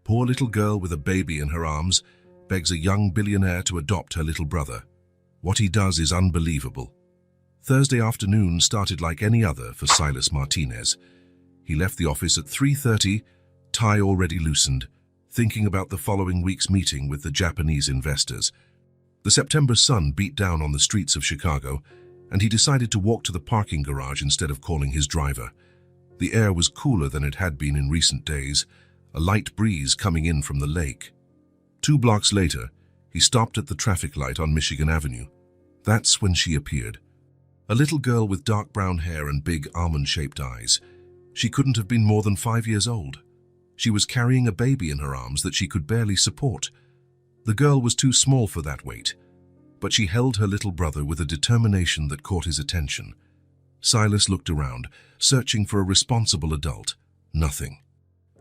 Poor little girl with a baby in her arms begs a young billionaire to adopt her little brother. What he does is unbelievable. Thursday afternoon started like any other for Silas Martinez. He left the office at 3:30, tie already loosened, thinking about the following week's meeting with the Japanese investors. The September sun beat down on the streets of Chicago, and he decided to walk to the parking garage instead of calling his driver. The air was cooler than it had been in recent days, a light breeze coming in from the lake. 2 blocks later, he stopped at the traffic light on Michigan Avenue. That's when she appeared. A little girl with dark brown hair and big almond-shaped eyes. She couldn't have been more than 5 years old. She was carrying a baby in her arms that she could barely support. The girl was too small for that weight, but she held her little brother with a determination that caught his attention. Silas looked around, searching for a responsible adult. Nothing.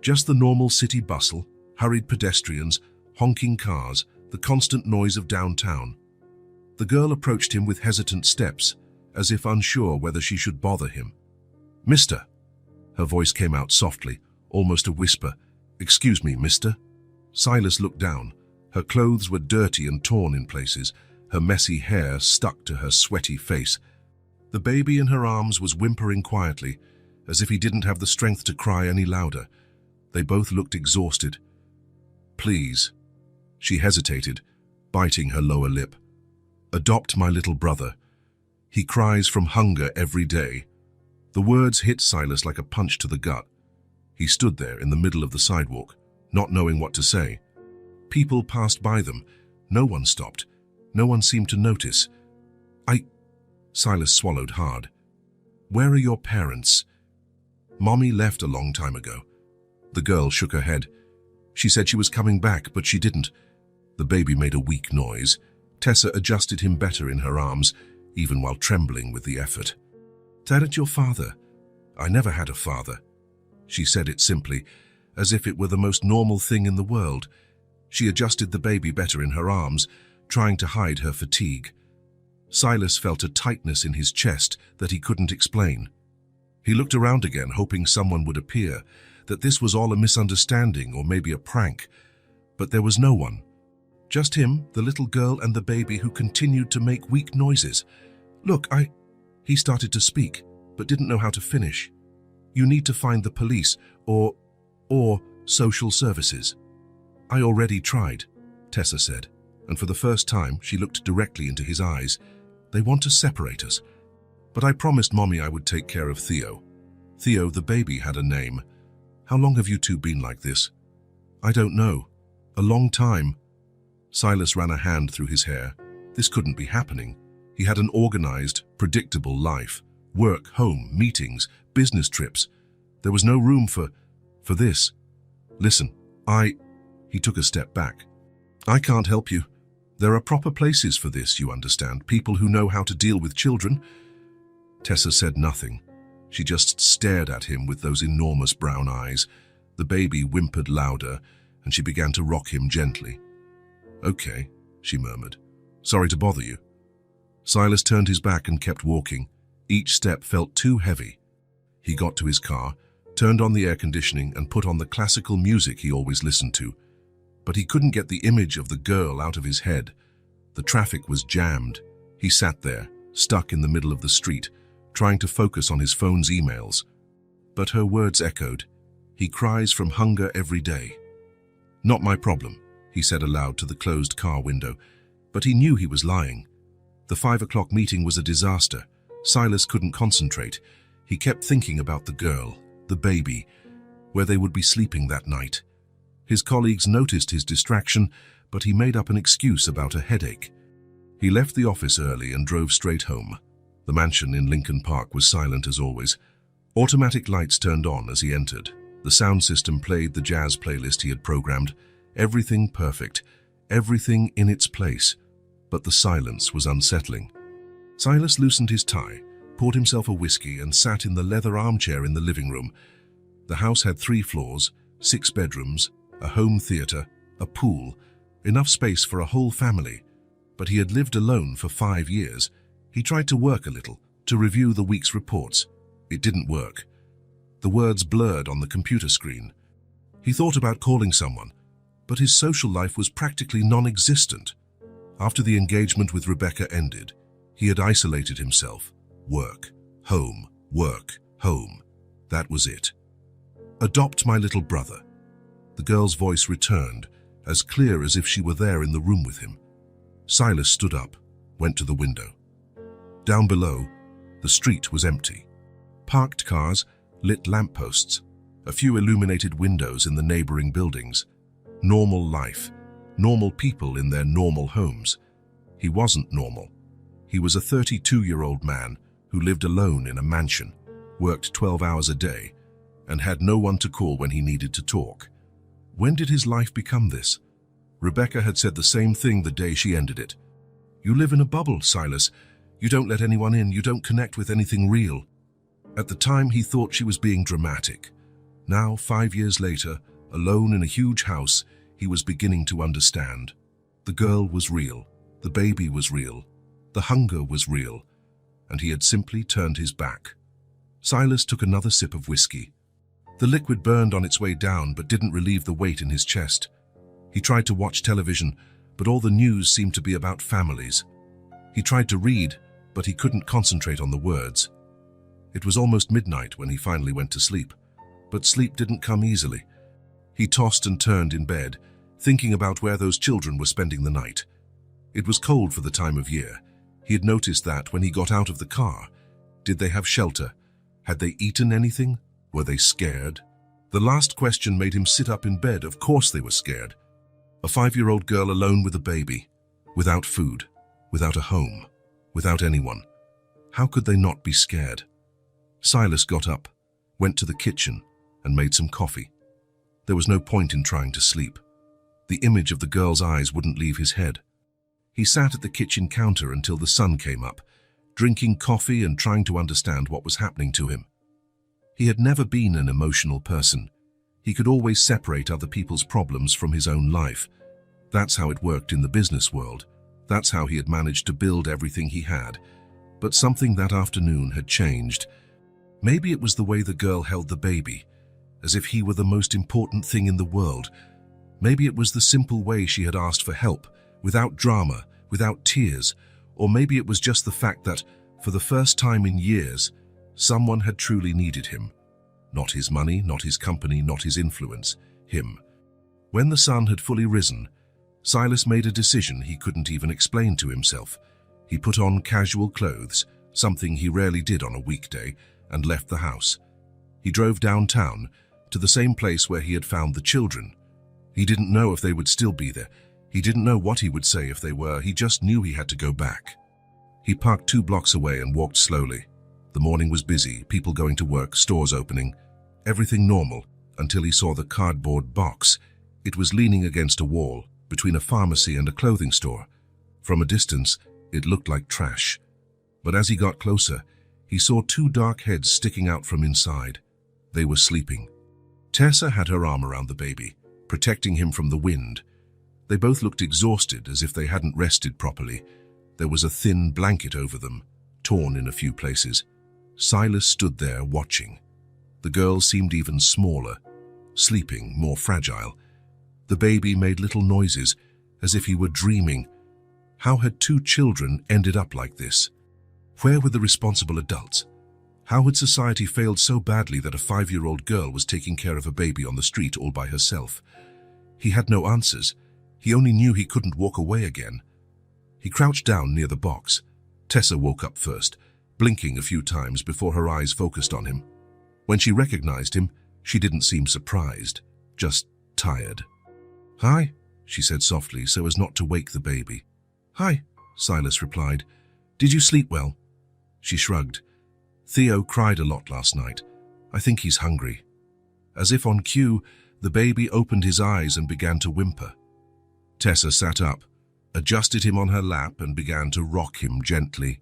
Just the normal city bustle, hurried pedestrians, honking cars, the constant noise of downtown. The girl approached him with hesitant steps, as if unsure whether she should bother him. "Mister." Her voice came out softly, almost a whisper. "Excuse me, mister." Silas looked down. Her clothes were dirty and torn in places. Her messy hair stuck to her sweaty face. The baby in her arms was whimpering quietly, as if he didn't have the strength to cry any louder. They both looked exhausted. "Please." She hesitated, biting her lower lip. "Adopt my little brother. He cries from hunger every day." The words hit Silas like a punch to the gut. He stood there in the middle of the sidewalk, not knowing what to say. People passed by them. No one stopped. No one seemed to notice. Silas swallowed hard. "Where are your parents?" "Mommy left a long time ago." The girl shook her head. She said she was coming back, but she didn't. The baby made a weak noise. Tessa adjusted him better in her arms, even while trembling with the effort. "That your father?" "I never had a father." She said it simply, as if it were the most normal thing in the world. She adjusted the baby better in her arms, trying to hide her fatigue. Silas felt a tightness in his chest that he couldn't explain. He looked around again, hoping someone would appear, that this was all a misunderstanding or maybe a prank. But there was no one. Just him, the little girl, and the baby who continued to make weak noises. "Look, He started to speak, but didn't know how to finish. "You need to find the police or social services." "I already tried," Tessa said, and for the first time she looked directly into his eyes. "They want to separate us. But I promised Mommy I would take care of Theo." Theo, the baby, had a name. "How long have you two been like this?" "I don't know. A long time." Silas ran a hand through his hair. This couldn't be happening. He had an organized, predictable life. Work, home, meetings, business trips. There was no room for this. "Listen, He took a step back. "I can't help you. There are proper places for this, you understand, people who know how to deal with children." Tessa said nothing. She just stared at him with those enormous brown eyes. The baby whimpered louder, and she began to rock him gently. "Okay," she murmured. "Sorry to bother you." Silas turned his back and kept walking. Each step felt too heavy. He got to his car, turned on the air conditioning, and put on the classical music he always listened to. But he couldn't get the image of the girl out of his head. The traffic was jammed. He sat there, stuck in the middle of the street, trying to focus on his phone's emails. But her words echoed. "He cries from hunger every day." "Not my problem," he said aloud to the closed car window, but he knew he was lying. The 5 o'clock meeting was a disaster. Silas couldn't concentrate. He kept thinking about the girl, the baby, where they would be sleeping that night. His colleagues noticed his distraction, but he made up an excuse about a headache. He left the office early and drove straight home. The mansion in Lincoln Park was silent as always. Automatic lights turned on as he entered. The sound system played the jazz playlist he had programmed. Everything perfect, everything in its place. But the silence was unsettling. Silas loosened his tie, poured himself a whiskey, and sat in the leather armchair in the living room. The house had 3 floors, 6 bedrooms, a home theater, a pool, enough space for a whole family. But he had lived alone for 5 years. He tried to work a little, to review the week's reports. It didn't work. The words blurred on the computer screen. He thought about calling someone, but his social life was practically non-existent. After the engagement with Rebecca ended, he had isolated himself. Work, home, work, home. That was it. "Adopt my little brother." The girl's voice returned, as clear as if she were there in the room with him. Silas stood up, went to the window. Down below, the street was empty. Parked cars, lit lampposts, a few illuminated windows in the neighboring buildings. Normal life, normal people in their normal homes. He wasn't normal. He was a 32-year-old man who lived alone in a mansion, worked 12 hours a day, and had no one to call when he needed to talk. When did his life become this? Rebecca had said the same thing the day she ended it. "You live in a bubble, Silas. You don't let anyone in, you don't connect with anything real." At the time, he thought she was being dramatic. Now, 5 years later, alone in a huge house, he was beginning to understand. The girl was real, the baby was real, the hunger was real, and he had simply turned his back. Silas took another sip of whiskey. The liquid burned on its way down but didn't relieve the weight in his chest. He tried to watch television, but all the news seemed to be about families. He tried to read, but he couldn't concentrate on the words. It was almost midnight when he finally went to sleep, but sleep didn't come easily. He tossed and turned in bed, thinking about where those children were spending the night. It was cold for the time of year. He had noticed that when he got out of the car. Did they have shelter? Had they eaten anything? Were they scared? The last question made him sit up in bed. Of course they were scared. A 5-year-old girl alone with a baby, without food, without a home, without anyone. How could they not be scared? Silas got up, went to the kitchen, and made some coffee. There was no point in trying to sleep. The image of the girl's eyes wouldn't leave his head. He sat at the kitchen counter until the sun came up, drinking coffee and trying to understand what was happening to him. He had never been an emotional person. He could always separate other people's problems from his own life. That's how it worked in the business world. That's how he had managed to build everything he had. But something that afternoon had changed. Maybe it was the way the girl held the baby, as if he were the most important thing in the world. Maybe it was the simple way she had asked for help, without drama, without tears. Or maybe it was just the fact that, for the first time in years, someone had truly needed him. Not his money, not his company, not his influence. Him. When the sun had fully risen, Silas made a decision he couldn't even explain to himself. He put on casual clothes, something he rarely did on a weekday, and left the house. He drove downtown, to the same place where he had found the children. He didn't know if they would still be there. He didn't know what he would say if they were. He just knew he had to go back. He parked 2 blocks away and walked slowly. The morning was busy, people going to work, stores opening. Everything normal, until he saw the cardboard box. It was leaning against a wall, between a pharmacy and a clothing store. From a distance, it looked like trash. But as he got closer, he saw 2 dark heads sticking out from inside. They were sleeping. Tessa had her arm around the baby, protecting him from the wind. They both looked exhausted, as if they hadn't rested properly. There was a thin blanket over them, torn in a few places. Silas stood there watching. The girl seemed even smaller, sleeping, more fragile. The baby made little noises, as if he were dreaming. How had 2 children ended up like this? Where were the responsible adults? How had society failed so badly that a 5-year-old girl was taking care of a baby on the street all by herself? He had no answers. He only knew he couldn't walk away again. He crouched down near the box. Tessa woke up first, blinking a few times before her eyes focused on him. When she recognized him, she didn't seem surprised, just tired. "Hi," she said softly so as not to wake the baby. "Hi," Silas replied. "Did you sleep well?" She shrugged. "Theo cried a lot last night. I think he's hungry." As if on cue, the baby opened his eyes and began to whimper. Tessa sat up, adjusted him on her lap and began to rock him gently.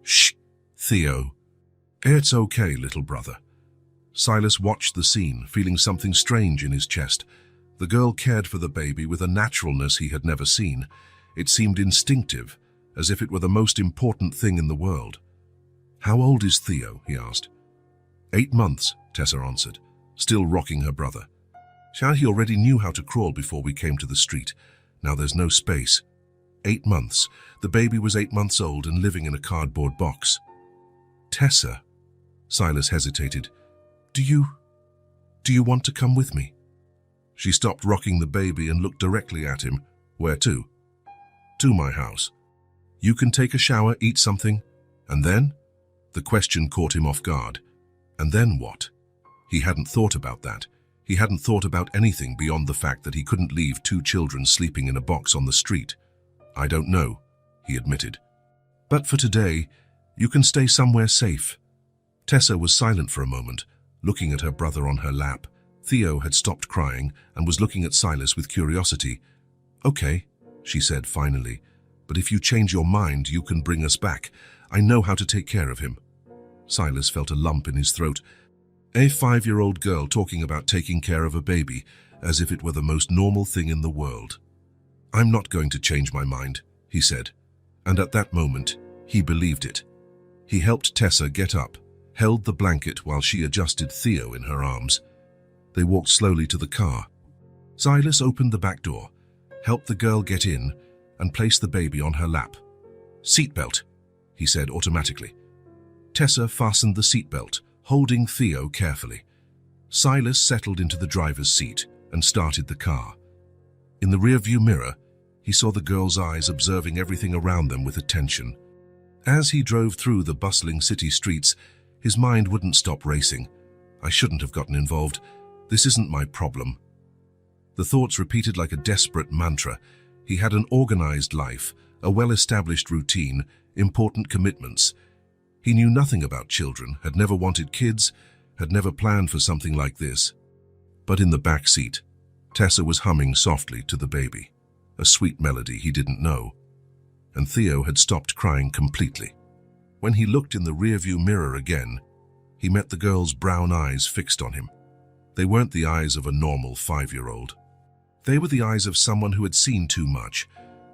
"Shh, Theo. It's okay, little brother." Silas watched the scene, feeling something strange in his chest. The girl cared for the baby with a naturalness he had never seen. It seemed instinctive, as if it were the most important thing in the world. "How old is Theo?" he asked. 8 months, Tessa answered, still rocking her brother. He already knew how to crawl before we came to the street. Now there's no space. 8 months. The baby was 8 months old and living in a cardboard box. Tessa, Silas hesitated. Do you want to come with me? She stopped rocking the baby and looked directly at him. Where to? To my house. You can take a shower, eat something, and then? The question caught him off guard. And then what? He hadn't thought about that. He hadn't thought about anything beyond the fact that he couldn't leave 2 children sleeping in a box on the street. I don't know, he admitted. But for today, you can stay somewhere safe. Tessa was silent for a moment, looking at her brother on her lap. Theo had stopped crying and was looking at Silas with curiosity. Okay, she said finally, but if you change your mind, you can bring us back. I know how to take care of him. Silas felt a lump in his throat. A 5-year-old girl talking about taking care of a baby, as if it were the most normal thing in the world. I'm not going to change my mind, he said, and at that moment, he believed it. He helped Tessa get up, held the blanket while she adjusted Theo in her arms. They walked slowly to the car. Silas opened the back door, helped the girl get in, and placed the baby on her lap. Seatbelt, he said automatically. Tessa fastened the seatbelt, holding Theo carefully. Silas settled into the driver's seat and started the car. In the rearview mirror, he saw the girl's eyes observing everything around them with attention. As he drove through the bustling city streets, his mind wouldn't stop racing. I shouldn't have gotten involved. This isn't my problem. The thoughts repeated like a desperate mantra. He had an organized life, a well-established routine, important commitments. He knew nothing about children, had never wanted kids, had never planned for something like this. But in the back seat, Tessa was humming softly to the baby, a sweet melody he didn't know. And Theo had stopped crying completely. When he looked in the rearview mirror again, he met the girl's brown eyes fixed on him. They weren't the eyes of a normal 5-year-old. They were the eyes of someone who had seen too much,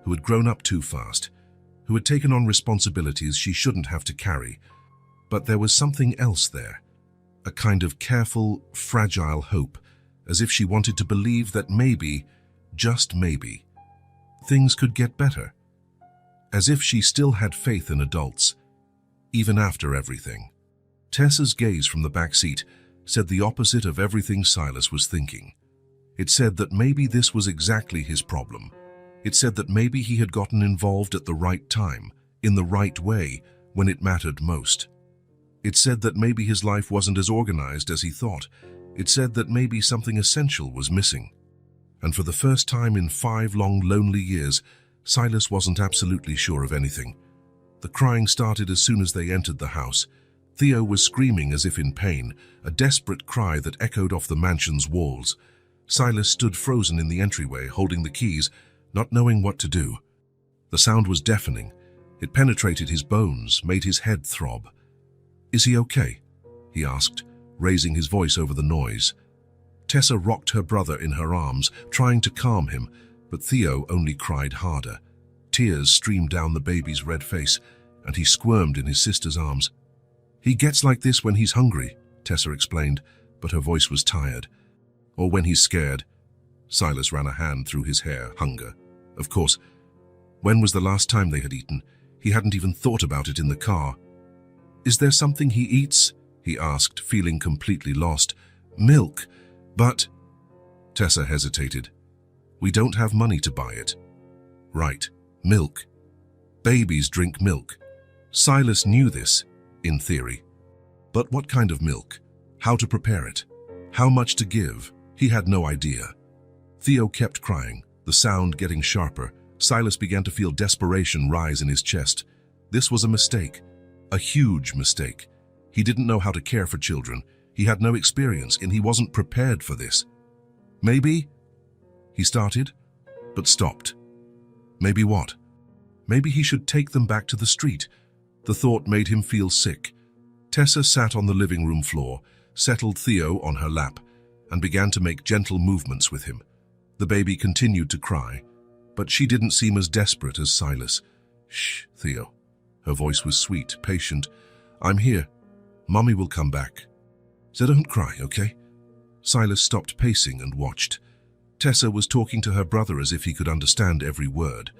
who had grown up too fast, who had taken on responsibilities she shouldn't have to carry. But there was something else there, a kind of careful, fragile hope, as if she wanted to believe that maybe, just maybe, things could get better. As if she still had faith in adults, even after everything. Tessa's gaze from the back seat said the opposite of everything Silas was thinking. It said that maybe this was exactly his problem. It said that maybe he had gotten involved at the right time, in the right way, when it mattered most. It said that maybe his life wasn't as organized as he thought. It said that maybe something essential was missing. And for the first time in 5 long, lonely years, Silas wasn't absolutely sure of anything. The crying started as soon as they entered the house. Theo was screaming as if in pain, a desperate cry that echoed off the mansion's walls. Silas stood frozen in the entryway, holding the keys, not knowing what to do. The sound was deafening. It penetrated his bones, made his head throb. "Is he okay?" he asked, raising his voice over the noise. Tessa rocked her brother in her arms, trying to calm him, but Theo only cried harder. Tears streamed down the baby's red face, and he squirmed in his sister's arms. "He gets like this when he's hungry," Tessa explained, but her voice was tired. "Or when he's scared." Silas ran a hand through his hair. Hunger. Of course. When was the last time they had eaten? He hadn't even thought about it in the car. "Is there something he eats?" he asked, feeling completely lost. "Milk. But..." Tessa hesitated. "We don't have money to buy it." "Right. Milk. Babies drink milk." Silas knew this, in theory. But what kind of milk? How to prepare it? How much to give? He had no idea. Theo kept crying, the sound getting sharper. Silas began to feel desperation rise in his chest. This was a mistake. A huge mistake. He didn't know how to care for children. He had no experience, and he wasn't prepared for this. Maybe, he started, but stopped. Maybe what? Maybe he should take them back to the street. The thought made him feel sick. Tessa sat on the living room floor, settled Theo on her lap, and began to make gentle movements with him. The baby continued to cry, but she didn't seem as desperate as Silas. "Shh, Theo." Her voice was sweet, patient. "I'm here. Mommy will come back. So don't cry, okay? Silas stopped pacing and watched. Tessa was talking to her brother as if he could understand every word.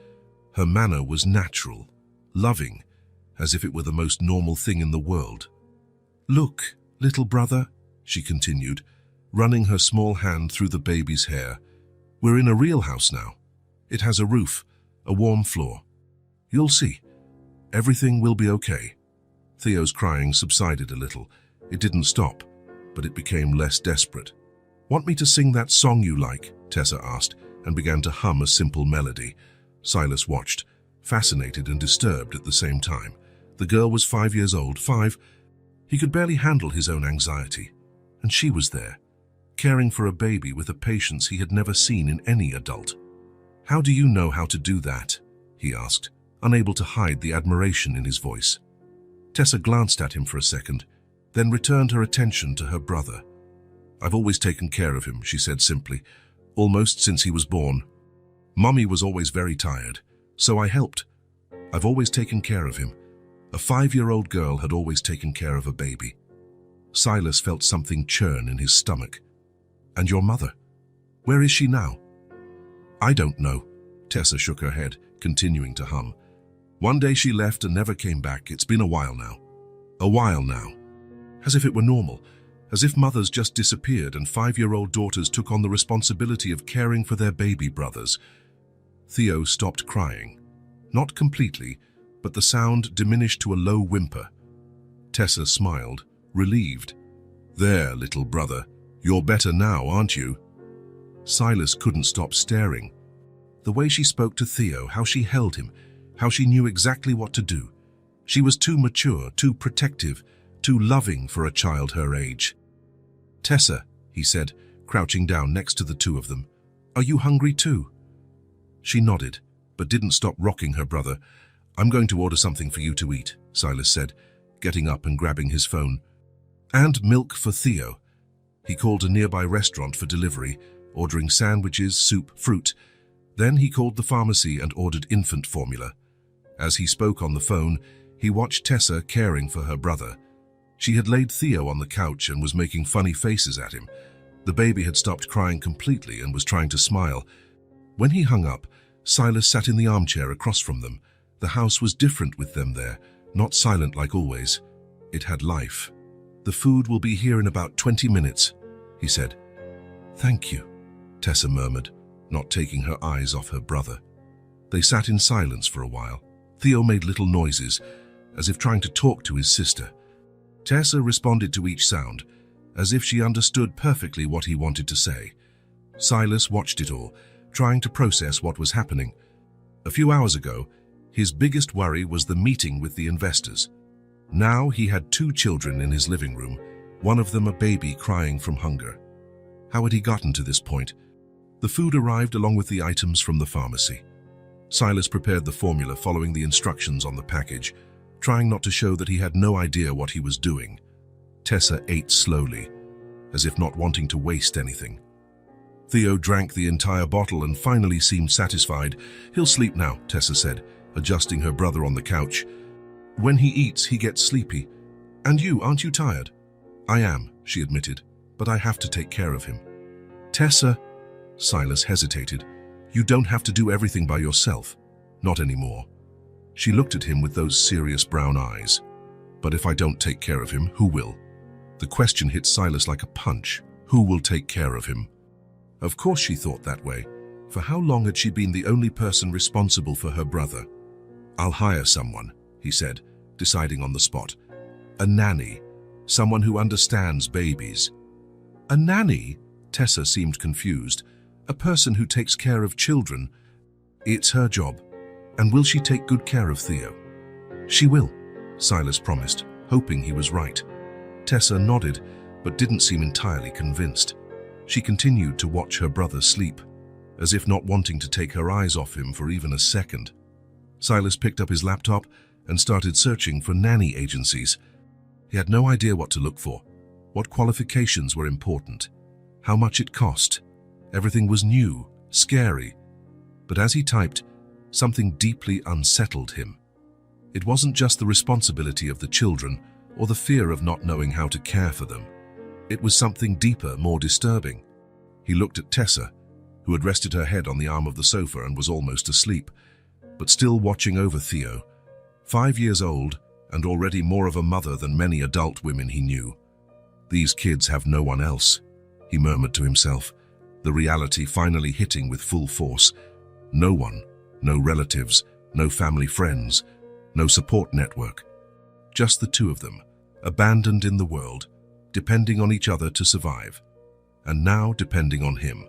Her manner was natural, loving, as if it were the most normal thing in the world. "Look, little brother," she continued, running her small hand through the baby's hair. "We're in a real house now. It has a roof, a warm floor. You'll see. Everything will be okay." Theo's crying subsided a little. It didn't stop, but it became less desperate. "Want me to sing that song you like?" Tessa asked, and began to hum a simple melody. Silas watched, fascinated and disturbed at the same time. The girl was 5 years old, 5. He could barely handle his own anxiety. And she was there, caring for a baby with a patience he had never seen in any adult. "How do you know how to do that?" he asked, unable to hide the admiration in his voice. Tessa glanced at him for a second, then returned her attention to her brother. "I've always taken care of him," she said simply, "almost since he was born. Mummy was always very tired, so I helped. I've always taken care of him. A 5-year-old girl had always taken care of a baby." Silas felt something churn in his stomach. "And your mother? Where is she now?" "I don't know." Tessa shook her head, continuing to hum. "One day she left and never came back. It's been a while now. A while now." As if it were normal, as if mothers just disappeared and 5-year-old daughters took on the responsibility of caring for their baby brothers. Theo stopped crying. Not completely, but the sound diminished to a low whimper. Tessa smiled, relieved. "There, little brother, you're better now, aren't you?" Silas couldn't stop staring. The way she spoke to Theo, how she held him, how she knew exactly what to do. She was too mature, too protective, too loving for a child her age. "Tessa," he said, crouching down next to the two of them, "are you hungry too?" She nodded, but didn't stop rocking her brother. "I'm going to order something for you to eat," Silas said, getting up and grabbing his phone. "And milk for Theo." He called a nearby restaurant for delivery, ordering sandwiches, soup, fruit. Then he called the pharmacy and ordered infant formula. As he spoke on the phone, he watched Tessa caring for her brother. She had laid Theo on the couch and was making funny faces at him. The baby had stopped crying completely and was trying to smile. When he hung up, Silas sat in the armchair across from them. The house was different with them there, not silent like always. It had life. "The food will be here in about 20 minutes, he said. "Thank you," Tessa murmured, not taking her eyes off her brother. They sat in silence for a while. Theo made little noises, as if trying to talk to his sister. Tessa responded to each sound, as if she understood perfectly what he wanted to say. Silas watched it all, trying to process what was happening. A few hours ago, his biggest worry was the meeting with the investors. Now he had 2 children in his living room, one of them a baby crying from hunger. How had he gotten to this point? The food arrived along with the items from the pharmacy. Silas prepared the formula following the instructions on the package, trying not to show that he had no idea what he was doing. Tessa ate slowly, as if not wanting to waste anything. Theo drank the entire bottle and finally seemed satisfied. "He'll sleep now," Tessa said, adjusting her brother on the couch. "When he eats, he gets sleepy. And you, aren't you tired?" "I am," she admitted, "but I have to take care of him." "Tessa," Silas hesitated, "you don't have to do everything by yourself. Not anymore." She looked at him with those serious brown eyes. "But if I don't take care of him, who will?" The question hit Silas like a punch. Who will take care of him? Of course she thought that way. For how long had she been the only person responsible for her brother? "I'll hire someone," he said, deciding on the spot. "A nanny. Someone who understands babies." "A nanny?" Tessa seemed confused. "A person who takes care of children. It's her job. And will she take good care of Theo?" "She will," Silas promised, hoping he was right. Tessa nodded, but didn't seem entirely convinced. She continued to watch her brother sleep, as if not wanting to take her eyes off him for even a second. Silas picked up his laptop and started searching for nanny agencies. He had no idea what to look for, what qualifications were important, how much it cost. Everything was new, scary. But as he typed, something deeply unsettled him. It wasn't just the responsibility of the children or the fear of not knowing how to care for them. It was something deeper, more disturbing. He looked at Tessa, who had rested her head on the arm of the sofa and was almost asleep, but still watching over Theo, 5 years old and already more of a mother than many adult women he knew. "These kids have no one else," he murmured to himself, the reality finally hitting with full force. No one, no relatives, no family friends, no support network. Just the two of them, abandoned in the world, depending on each other to survive, and now depending on him.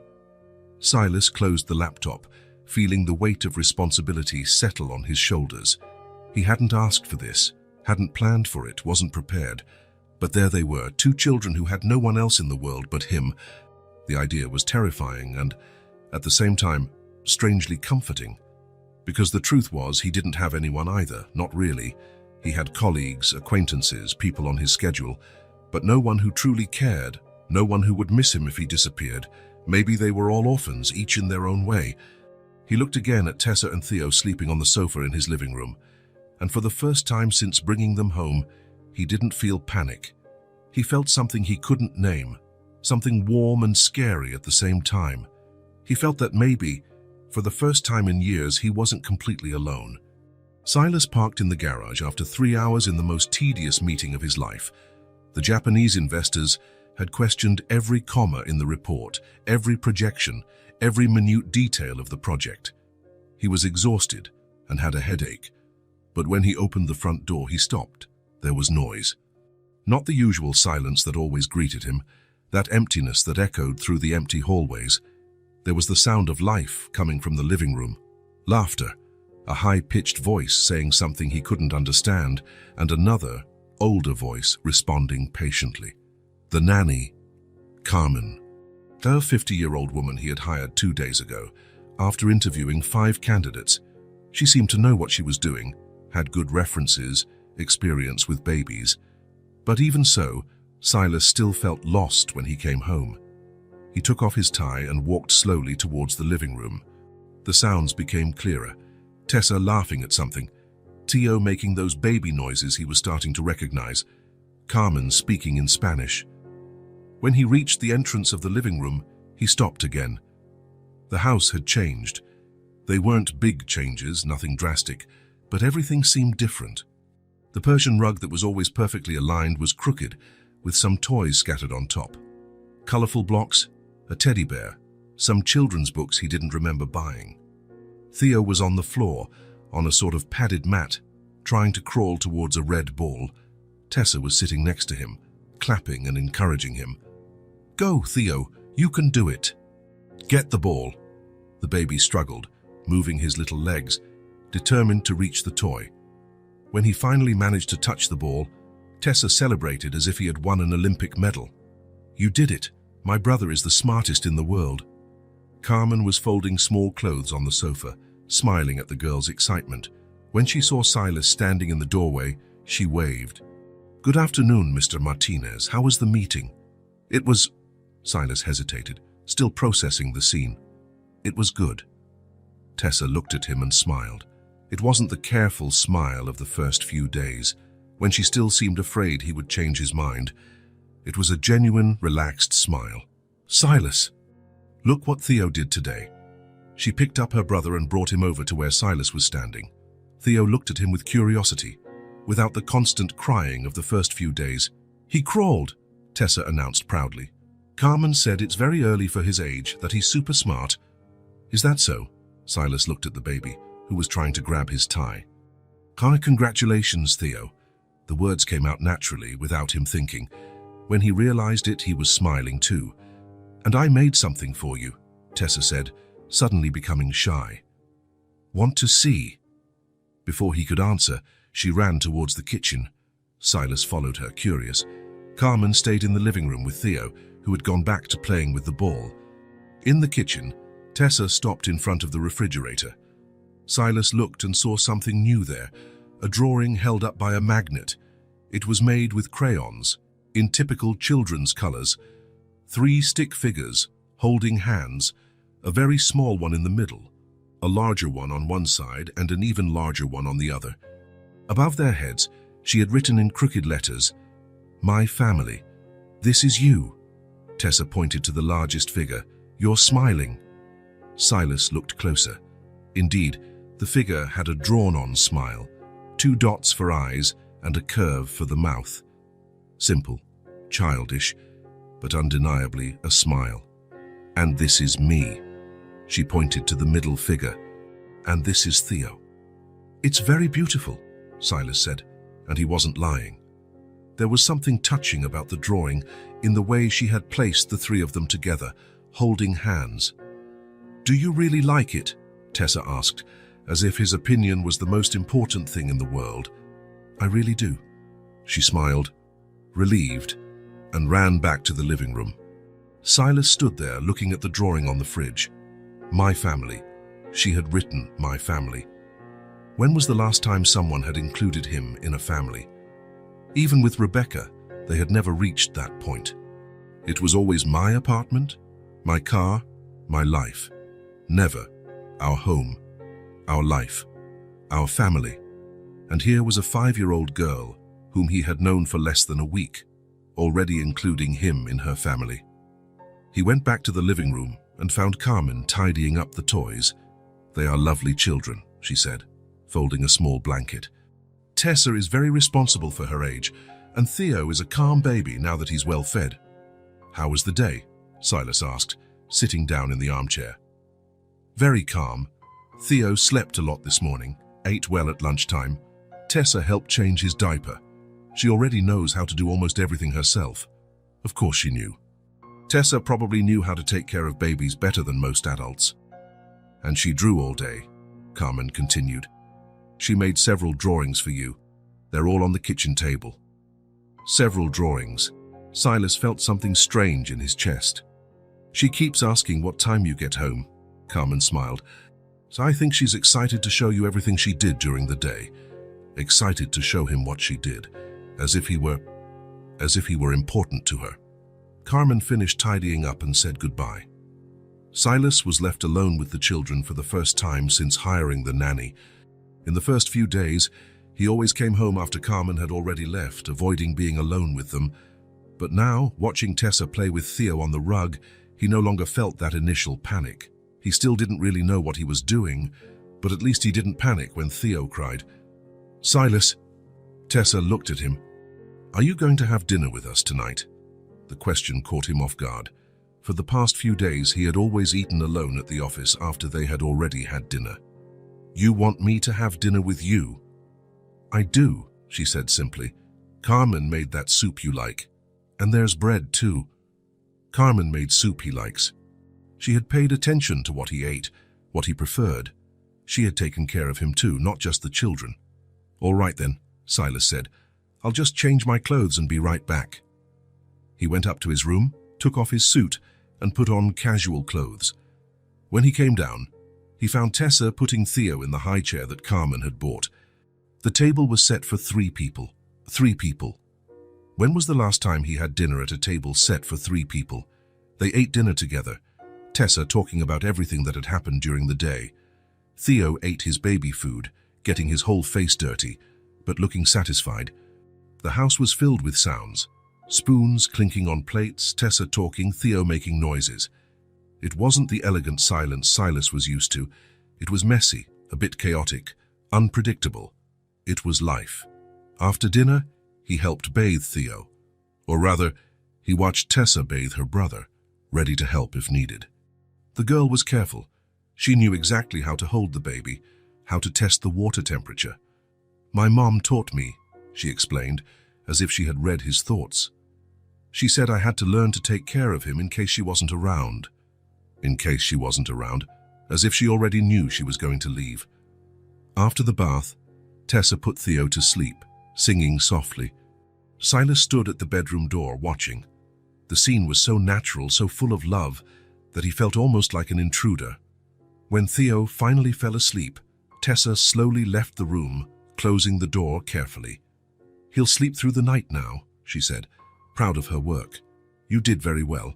Silas closed the laptop, feeling the weight of responsibility settle on his shoulders. He hadn't asked for this, hadn't planned for it, wasn't prepared. But there they were, two children who had no one else in the world but him. The idea was terrifying and, at the same time, strangely comforting. Because the truth was, he didn't have anyone either, not really. He had colleagues, acquaintances, people on his schedule, but no one who truly cared, no one who would miss him if he disappeared. Maybe they were all orphans, each in their own way. He looked again at Tessa and Theo sleeping on the sofa in his living room, and for the first time since bringing them home, he didn't feel panic. He felt something he couldn't name, something warm and scary at the same time. He felt that maybe, for the first time in years, he wasn't completely alone. Silas parked in the garage after 3 hours in the most tedious meeting of his life. The Japanese investors had questioned every comma in the report, every projection, every minute detail of the project. He was exhausted and had a headache, but when he opened the front door, he stopped. There was noise. Not the usual silence that always greeted him, that emptiness that echoed through the empty hallways. There was the sound of life coming from the living room. Laughter, a high-pitched voice saying something he couldn't understand, and another, older voice responding patiently. The nanny, Carmen, the 50-year-old woman he had hired 2 days ago. After interviewing 5 candidates, she seemed to know what she was doing, had good references, experience with babies. But even so, Silas still felt lost when he came home. He took off his tie and walked slowly towards the living room. The sounds became clearer. Tessa laughing at something, Theo making those baby noises he was starting to recognize, Carmen speaking in Spanish. When he reached the entrance of the living room, he stopped again. The house had changed. They weren't big changes, nothing drastic, but everything seemed different. The Persian rug that was always perfectly aligned was crooked, with some toys scattered on top. Colorful blocks, a teddy bear, some children's books he didn't remember buying. Theo was on the floor, on a sort of padded mat, trying to crawl towards a red ball. Tessa was sitting next to him, clapping and encouraging him. "Go, Theo, you can do it." "Get the ball." The baby struggled, moving his little legs, determined to reach the toy. When he finally managed to touch the ball, Tessa celebrated as if he had won an Olympic medal. "You did it. My brother is the smartest in the world." Carmen was folding small clothes on the sofa, smiling at the girl's excitement. When she saw Silas standing in the doorway, she waved. "Good afternoon, Mr. Martinez. How was the meeting?" "It was..." Silas hesitated, still processing the scene. "It was good." Tessa looked at him and smiled. It wasn't the careful smile of the first few days, when she still seemed afraid he would change his mind. It was a genuine, relaxed smile. "Silas, look what Theo did today." She picked up her brother and brought him over to where Silas was standing. Theo looked at him with curiosity, without the constant crying of the first few days. "He crawled," Tessa announced proudly. "Carmen said it's very early for his age, that he's super smart." "Is that so?" Silas looked at the baby, who was trying to grab his tie. "Congratulations, Theo." The words came out naturally, without him thinking. When he realized it, he was smiling too. "And I made something for you," Tessa said, suddenly becoming shy. "Want to see?" Before he could answer, she ran towards the kitchen. Silas followed her, curious. Carmen stayed in the living room with Theo, who had gone back to playing with the ball. In the kitchen, Tessa stopped in front of the refrigerator. Silas looked and saw something new there, a drawing held up by a magnet. It was made with crayons, in typical children's colors. 3 stick figures, holding hands, a very small one in the middle, a larger one on one side and an even larger one on the other. Above their heads, she had written in crooked letters, "My family." "This is you." Tessa pointed to the largest figure. "You're smiling." Silas looked closer. Indeed, the figure had a drawn-on smile, 2 dots for eyes and a curve for the mouth. Simple, childish, but undeniably a smile. "And this is me." She pointed to the middle figure. "And this is Theo." "It's very beautiful," Silas said, and he wasn't lying. There was something touching about the drawing in the way she had placed the 3 of them together, holding hands. "Do you really like it?" Tessa asked, as if his opinion was the most important thing in the world. "I really do." She smiled, relieved, and ran back to the living room. Silas stood there looking at the drawing on the fridge. My family. She had written my family. When was the last time someone had included him in a family? Even with Rebecca, they had never reached that point. It was always my apartment, my car, my life. Never our home, our life, our family. And here was a 5-year-old girl whom he had known for less than a week, already including him in her family. He went back to the living room and found Carmen tidying up the toys. "They are lovely children," she said, folding a small blanket. "Tessa is very responsible for her age, and Theo is a calm baby now that he's well fed." "How was the day?" Silas asked, sitting down in the armchair. "Very calm. Theo slept a lot this morning, ate well at lunchtime. Tessa helped change his diaper. She already knows how to do almost everything herself." Of course she knew. Tessa probably knew how to take care of babies better than most adults. "And she drew all day," Carmen continued. "She made several drawings for you. They're all on the kitchen table." Several drawings. Silas felt something strange in his chest. "She keeps asking what time you get home," Carmen smiled. "So I think she's excited to show you everything she did during the day. Excited to show him what she did, as if he were important to her." Carmen finished tidying up and said goodbye. Silas was left alone with the children for the first time since hiring the nanny. In the first few days, he always came home after Carmen had already left, avoiding being alone with them. But now, watching Tessa play with Theo on the rug, he no longer felt that initial panic. He still didn't really know what he was doing, but at least he didn't panic when Theo cried. "Silas!" Tessa looked at him. "Are you going to have dinner with us tonight?" The question caught him off guard. For the past few days, he had always eaten alone at the office after they had already had dinner. "You want me to have dinner with you?" "I do," she said simply. "Carmen made that soup you like. And there's bread too." Carmen made soup he likes. She had paid attention to what he ate, what he preferred. She had taken care of him too, not just the children. "All right then," Silas said. "I'll just change my clothes and be right back." He went up to his room, took off his suit, and put on casual clothes. When he came down, he found Tessa putting Theo in the high chair that Carmen had bought. The table was set for 3 people. 3 people. When was the last time he had dinner at a table set for 3 people? They ate dinner together, Tessa talking about everything that had happened during the day. Theo ate his baby food, getting his whole face dirty, but looking satisfied. The house was filled with sounds. Spoons clinking on plates, Tessa talking, Theo making noises. It wasn't the elegant silence Silas was used to. It was messy, a bit chaotic, unpredictable. It was life. After dinner, he helped bathe Theo. Or rather, he watched Tessa bathe her brother, ready to help if needed. The girl was careful. She knew exactly how to hold the baby, how to test the water temperature. "My mom taught me," she explained, as if she had read his thoughts. "She said I had to learn to take care of him in case she wasn't around." In case she wasn't around, as if she already knew she was going to leave. After the bath, Tessa put Theo to sleep, singing softly. Silas stood at the bedroom door watching. The scene was so natural, so full of love, that he felt almost like an intruder. When Theo finally fell asleep, Tessa slowly left the room, closing the door carefully. "He'll sleep through the night now," she said, proud of her work. "You did very well."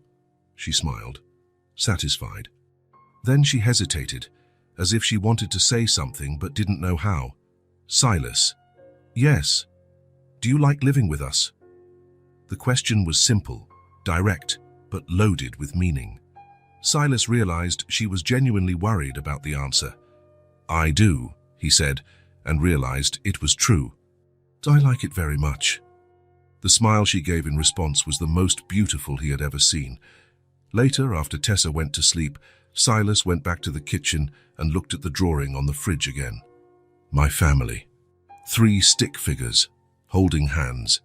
She smiled, satisfied. Then she hesitated, as if she wanted to say something but didn't know how. "Silas." "Yes." "Do you like living with us?" The question was simple, direct, but loaded with meaning. Silas realized she was genuinely worried about the answer. "I do," he said, and realized it was true. "I like it very much." The smile she gave in response was the most beautiful he had ever seen. Later, after Tessa went to sleep, Silas went back to the kitchen and looked at the drawing on the fridge again. My family. 3 stick figures, holding hands.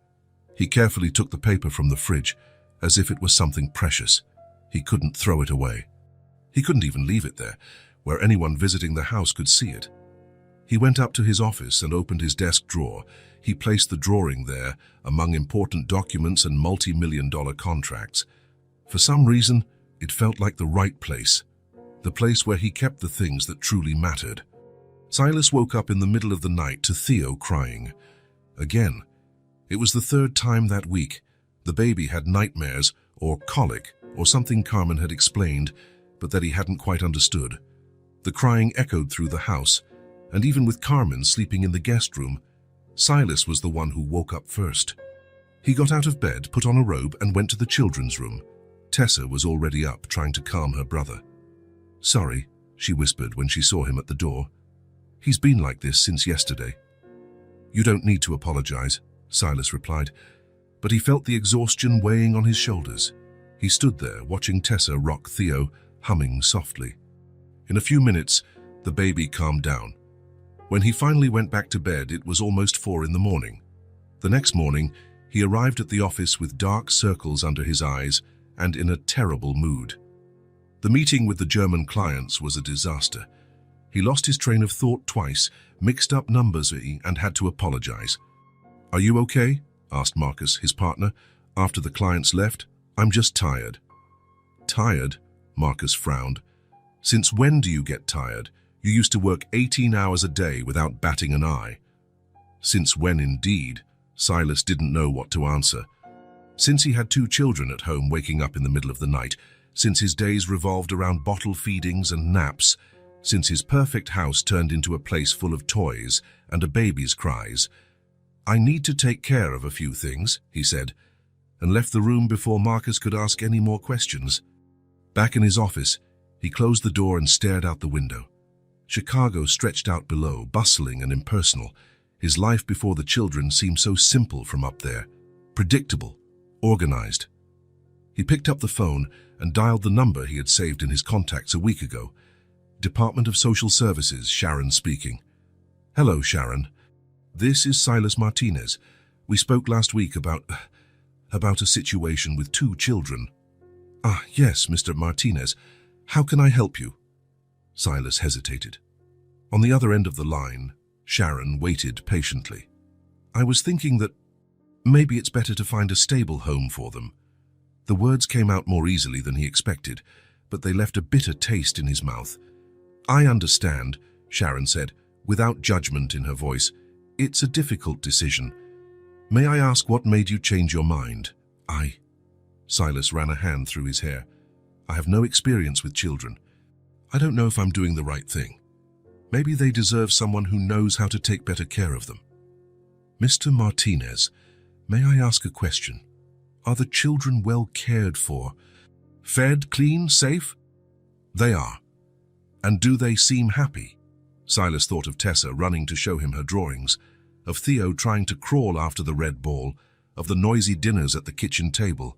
He carefully took the paper from the fridge, as if it was something precious. He couldn't throw it away. He couldn't even leave it there, where anyone visiting the house could see it. He went up to his office and opened his desk drawer. He placed the drawing there, among important documents and multi-million-dollar contracts. For some reason, it felt like the right place, the place where he kept the things that truly mattered. Silas woke up in the middle of the night to Theo crying. Again. It was the 3rd time that week. The baby had nightmares, or colic, or something Carmen had explained, but that he hadn't quite understood. The crying echoed through the house, and even with Carmen sleeping in the guest room, Silas was the one who woke up first. He got out of bed, put on a robe, and went to the children's room. Tessa was already up, trying to calm her brother. "Sorry," she whispered when she saw him at the door. "He's been like this since yesterday." "You don't need to apologize," Silas replied, but he felt the exhaustion weighing on his shoulders. He stood there, watching Tessa rock Theo, humming softly. In a few minutes, the baby calmed down. When he finally went back to bed, it was almost 4 in the morning. The next morning, he arrived at the office with dark circles under his eyes and in a terrible mood. The meeting with the German clients was a disaster. He lost his train of thought twice, mixed up numbers, and had to apologize. "Are you okay?" asked Marcus, his partner, after the clients left. "I'm just tired." "Tired?" Marcus frowned. "Since when do you get tired? You used to work 18 hours a day without batting an eye." Since when indeed? Silas didn't know what to answer. Since he had 2 children at home waking up in the middle of the night, since his days revolved around bottle feedings and naps, since his perfect house turned into a place full of toys and a baby's cries. "I need to take care of a few things," he said, and left the room before Marcus could ask any more questions. Back in his office, he closed the door and stared out the window. Chicago stretched out below, bustling and impersonal. His life before the children seemed so simple from up there, predictable, organized. He picked up the phone and dialed the number he had saved in his contacts a week ago. Department of Social Services, Sharon speaking. "Hello, Sharon. This is Silas Martinez. We spoke last week about a situation with 2 children." "Ah, yes, Mr. Martinez. How can I help you?" Silas hesitated. On the other end of the line, Sharon waited patiently. "I was thinking that maybe it's better to find a stable home for them." The words came out more easily than he expected, but they left a bitter taste in his mouth. "I understand," Sharon said, without judgment in her voice. "It's a difficult decision. May I ask what made you change your mind?" Silas ran a hand through his hair. "I have no experience with children. I don't know if I'm doing the right thing. Maybe they deserve someone who knows how to take better care of them." "Mr. Martinez, may I ask a question? Are the children well cared for? Fed, clean, safe?" "They are." "And do they seem happy?" Silas thought of Tessa running to show him her drawings, of Theo trying to crawl after the red ball, of the noisy dinners at the kitchen table.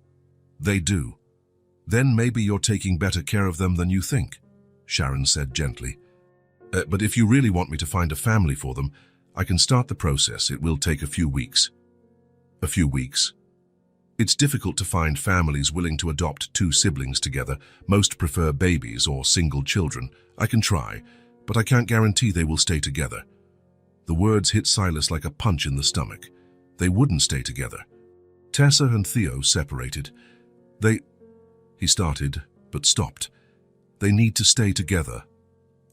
"They do." "Then maybe you're taking better care of them than you think," Sharon said gently. But if you really want me to find a family for them, I can start the process. It will take a few weeks." "A few weeks?" "It's difficult to find families willing to adopt 2 siblings together. Most prefer babies or single children. I can try, but I can't guarantee they will stay together." The words hit Silas like a punch in the stomach. They wouldn't stay together. Tessa and Theo separated. He started, but stopped. "They need to stay together."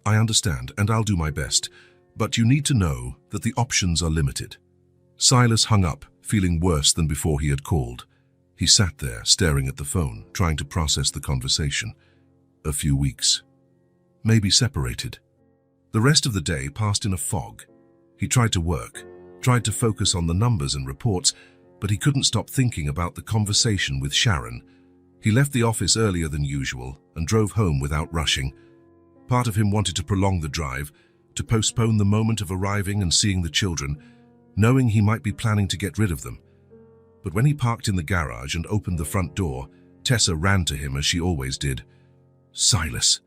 "I understand, and I'll do my best, but you need to know that the options are limited." Silas hung up, feeling worse than before he had called. He sat there, staring at the phone, trying to process the conversation. A few weeks. Maybe separated. The rest of the day passed in a fog. He tried to work, tried to focus on the numbers and reports, but he couldn't stop thinking about the conversation with Sharon, He left the office earlier than usual and drove home without rushing. Part of him wanted to prolong the drive, to postpone the moment of arriving and seeing the children, knowing he might be planning to get rid of them. But when he parked in the garage and opened the front door, Tessa ran to him as she always did. "Silas!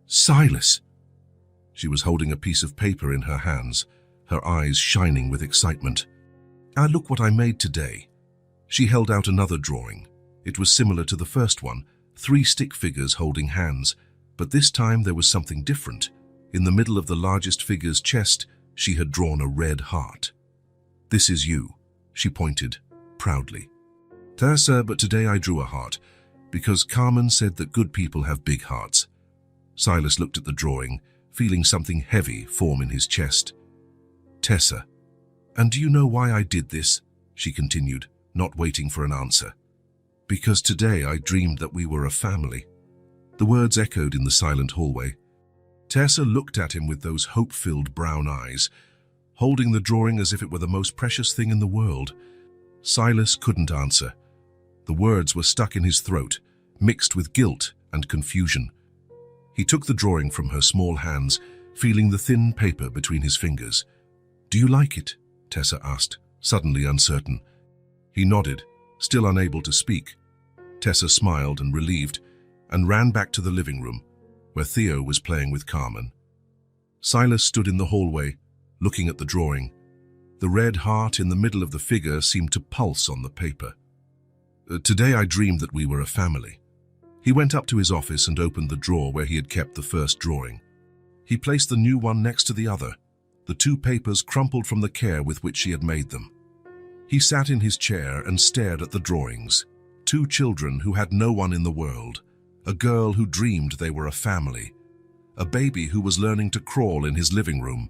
Silas!" She was holding a piece of paper in her hands, her eyes shining with excitement. "Ah, look what I made today." She held out another drawing. It was similar to the first one, 3 stick figures holding hands, but this time there was something different. In the middle of the largest figure's chest, she had drawn a red heart. "This is you," she pointed, proudly. "Tessa, but today I drew a heart, because Carmen said that good people have big hearts." Silas looked at the drawing, feeling something heavy form in his chest. "Tessa, and do you know why I did this?" she continued, not waiting for an answer. "Because today I dreamed that we were a family." The words echoed in the silent hallway. Tessa looked at him with those hope-filled brown eyes, holding the drawing as if it were the most precious thing in the world. Silas couldn't answer. The words were stuck in his throat, mixed with guilt and confusion. He took the drawing from her small hands, feeling the thin paper between his fingers. "Do you like it?" Tessa asked, suddenly uncertain. He nodded, still unable to speak. Tessa smiled and relieved, and ran back to the living room, where Theo was playing with Carmen. Silas stood in the hallway, looking at the drawing. The red heart in the middle of the figure seemed to pulse on the paper. "Today I dreamed that we were a family." He went up to his office and opened the drawer where he had kept the first drawing. He placed the new one next to the other, the 2 papers crumpled from the care with which she had made them. He sat in his chair and stared at the drawings. 2 children who had no one in the world, a girl who dreamed they were a family, a baby who was learning to crawl in his living room.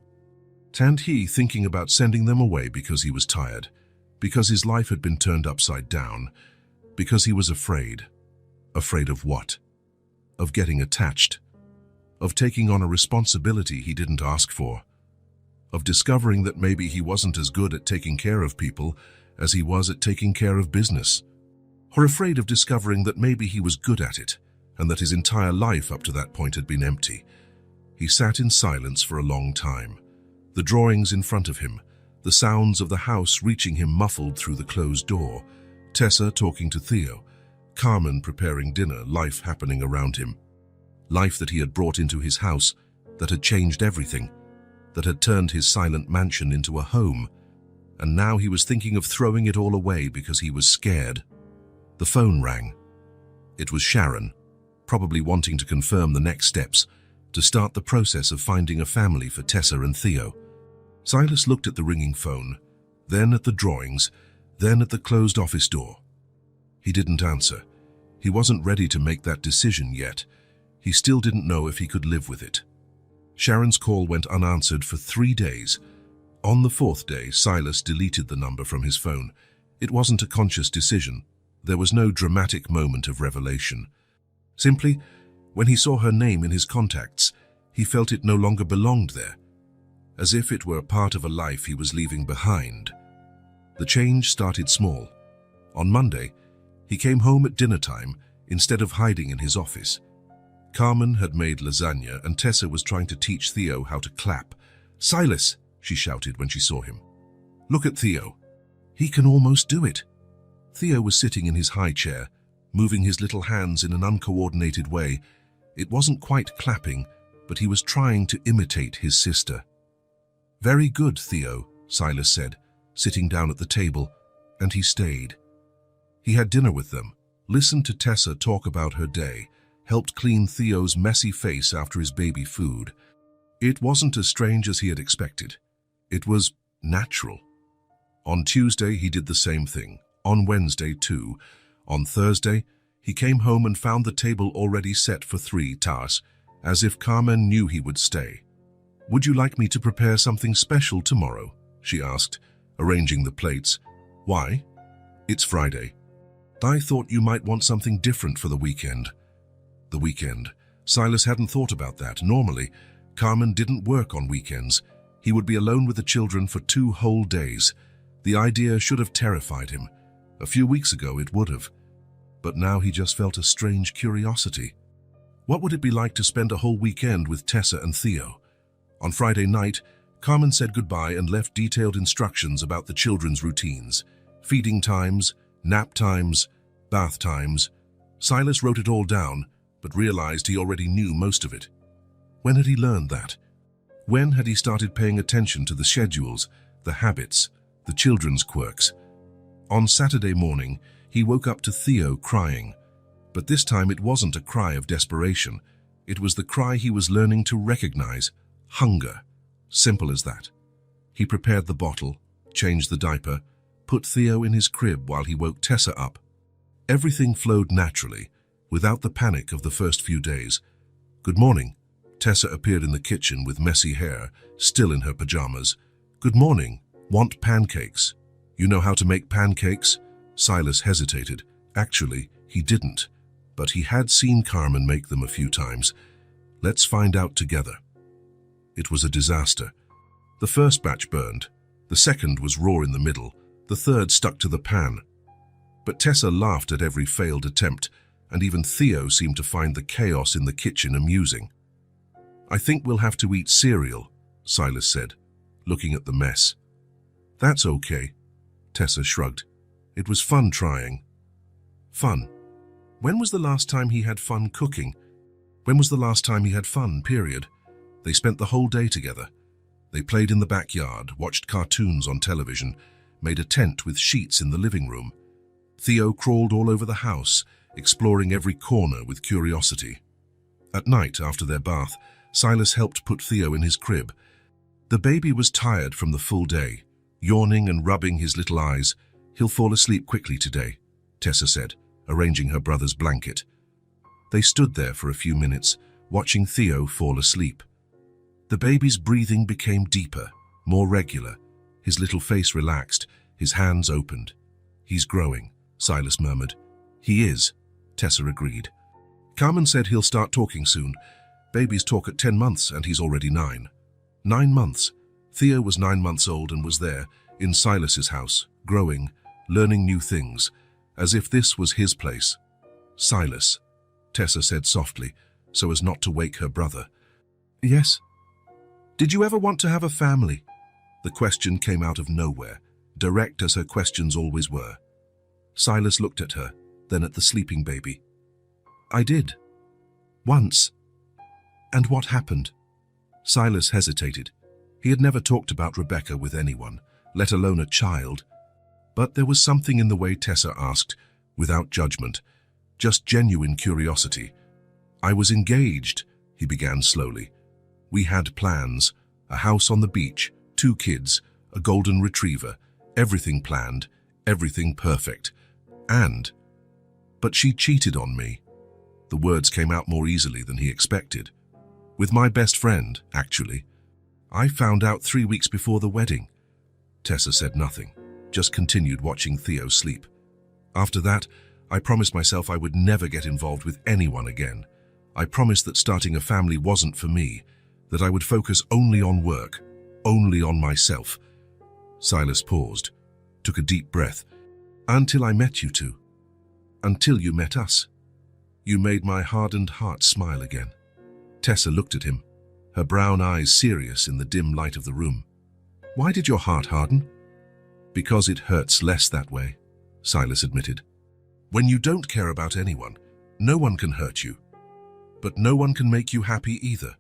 And he thinking about sending them away because he was tired, because his life had been turned upside down, because he was afraid. Afraid of what? Of getting attached. Of taking on a responsibility he didn't ask for. Of discovering that maybe he wasn't as good at taking care of people as he was at taking care of business. Or afraid of discovering that maybe he was good at it, and that his entire life up to that point had been empty. He sat in silence for a long time. The drawings in front of him, the sounds of the house reaching him muffled through the closed door, Tessa talking to Theo, Carmen preparing dinner, life happening around him. Life that he had brought into his house, that had changed everything, that had turned his silent mansion into a home. And now he was thinking of throwing it all away because he was scared. The phone rang. It was Sharon, probably wanting to confirm the next steps, to start the process of finding a family for Tessa and Theo. Silas looked at the ringing phone, then at the drawings, then at the closed office door. He didn't answer. He wasn't ready to make that decision yet. He still didn't know if he could live with it. Sharon's call went unanswered for 3 days. On the 4th day, Silas deleted the number from his phone. It wasn't a conscious decision. There was no dramatic moment of revelation. Simply, when he saw her name in his contacts, he felt it no longer belonged there, as if it were a part of a life he was leaving behind. The change started small. On Monday, he came home at dinner time instead of hiding in his office. Carmen had made lasagna and Tessa was trying to teach Theo how to clap. "Silas," she shouted when she saw him. "Look at Theo. He can almost do it." Theo was sitting in his high chair, moving his little hands in an uncoordinated way. It wasn't quite clapping, but he was trying to imitate his sister. "Very good, Theo," Silas said, sitting down at the table, and he stayed. He had dinner with them, listened to Tessa talk about her day, helped clean Theo's messy face after his baby food. It wasn't as strange as he had expected. It was natural. On Tuesday, he did the same thing. On Wednesday, too. On Thursday, he came home and found the table already set for 3 tasks, as if Carmen knew he would stay. "Would you like me to prepare something special tomorrow?" she asked, arranging the plates. "Why?" "It's Friday. I thought you might want something different for the weekend." The weekend. Silas hadn't thought about that. Normally, Carmen didn't work on weekends. He would be alone with the children for 2 whole days. The idea should have terrified him. A few weeks ago, it would have. but now he just felt a strange curiosity. What would it be like to spend a whole weekend with Tessa and Theo? On Friday night, Carmen said goodbye and left detailed instructions about the children's routines: feeding times, nap times, bath times. Silas wrote it all down, but realized he already knew most of it. When had he learned that? When had he started paying attention to the schedules, the habits, the children's quirks? On Saturday morning, he woke up to Theo crying. But this time it wasn't a cry of desperation. It was the cry he was learning to recognize: hunger. Simple as that. He prepared the bottle, changed the diaper, put Theo in his crib while he woke Tessa up. Everything flowed naturally, without the panic of the first few days. "Good morning." Tessa appeared in the kitchen with messy hair, still in her pajamas. "Good morning. Want pancakes?" "You know how to make pancakes?" Silas hesitated. Actually, he didn't, but he had seen Carmen make them a few times. "Let's find out together." It was a disaster. The first batch burned. The second was raw in the middle. The third stuck to the pan. But Tessa laughed at every failed attempt, and even Theo seemed to find the chaos in the kitchen amusing. "I think we'll have to eat cereal," Silas said, looking at the mess. "That's okay," Tessa shrugged. "It was fun trying." Fun. When was the last time he had fun cooking? When was the last time he had fun, period? They spent the whole day together. They played in the backyard, watched cartoons on television, made a tent with sheets in the living room. Theo crawled all over the house, exploring every corner with curiosity. At night, after their bath, Silas helped put Theo in his crib. The baby was tired from the full day, yawning and rubbing his little eyes. "He'll fall asleep quickly today," Tessa said, arranging her brother's blanket. They stood there for a few minutes, watching Theo fall asleep. The baby's breathing became deeper, more regular. His little face relaxed, his hands opened. "He's growing," Silas murmured. "He is," Tessa agreed. Carmen said he'll start talking soon. Babies talk at 10 months and he's already 9. 9 months. Theo was 9 months old and was there, in Silas's house, growing, learning new things, as if this was his place. "Silas," Tessa said softly, so as not to wake her brother. "Yes?" "Did you ever want to have a family?" The question came out of nowhere, direct as her questions always were. Silas looked at her, then at the sleeping baby. "I did. Once." "And what happened?" Silas hesitated. He had never talked about Rebecca with anyone, let alone a child. But there was something in the way Tessa asked, without judgment, just genuine curiosity. "I was engaged," he began slowly. "We had plans, a house on the beach, 2 kids, a golden retriever, everything planned, everything perfect. But she cheated on me." The words came out more easily than he expected. "With my best friend, actually. I found out 3 weeks before the wedding." Tessa said nothing, just continued watching Theo sleep. "After that, I promised myself I would never get involved with anyone again. I promised that starting a family wasn't for me, that I would focus only on work, only on myself." Silas paused, took a deep breath. "Until I met you two. Until you met us. You made my hardened heart smile again." Tessa looked at him, her brown eyes serious in the dim light of the room. "Why did your heart harden?" "Because it hurts less that way," Silas admitted. "When you don't care about anyone, no one can hurt you. But no one can make you happy either."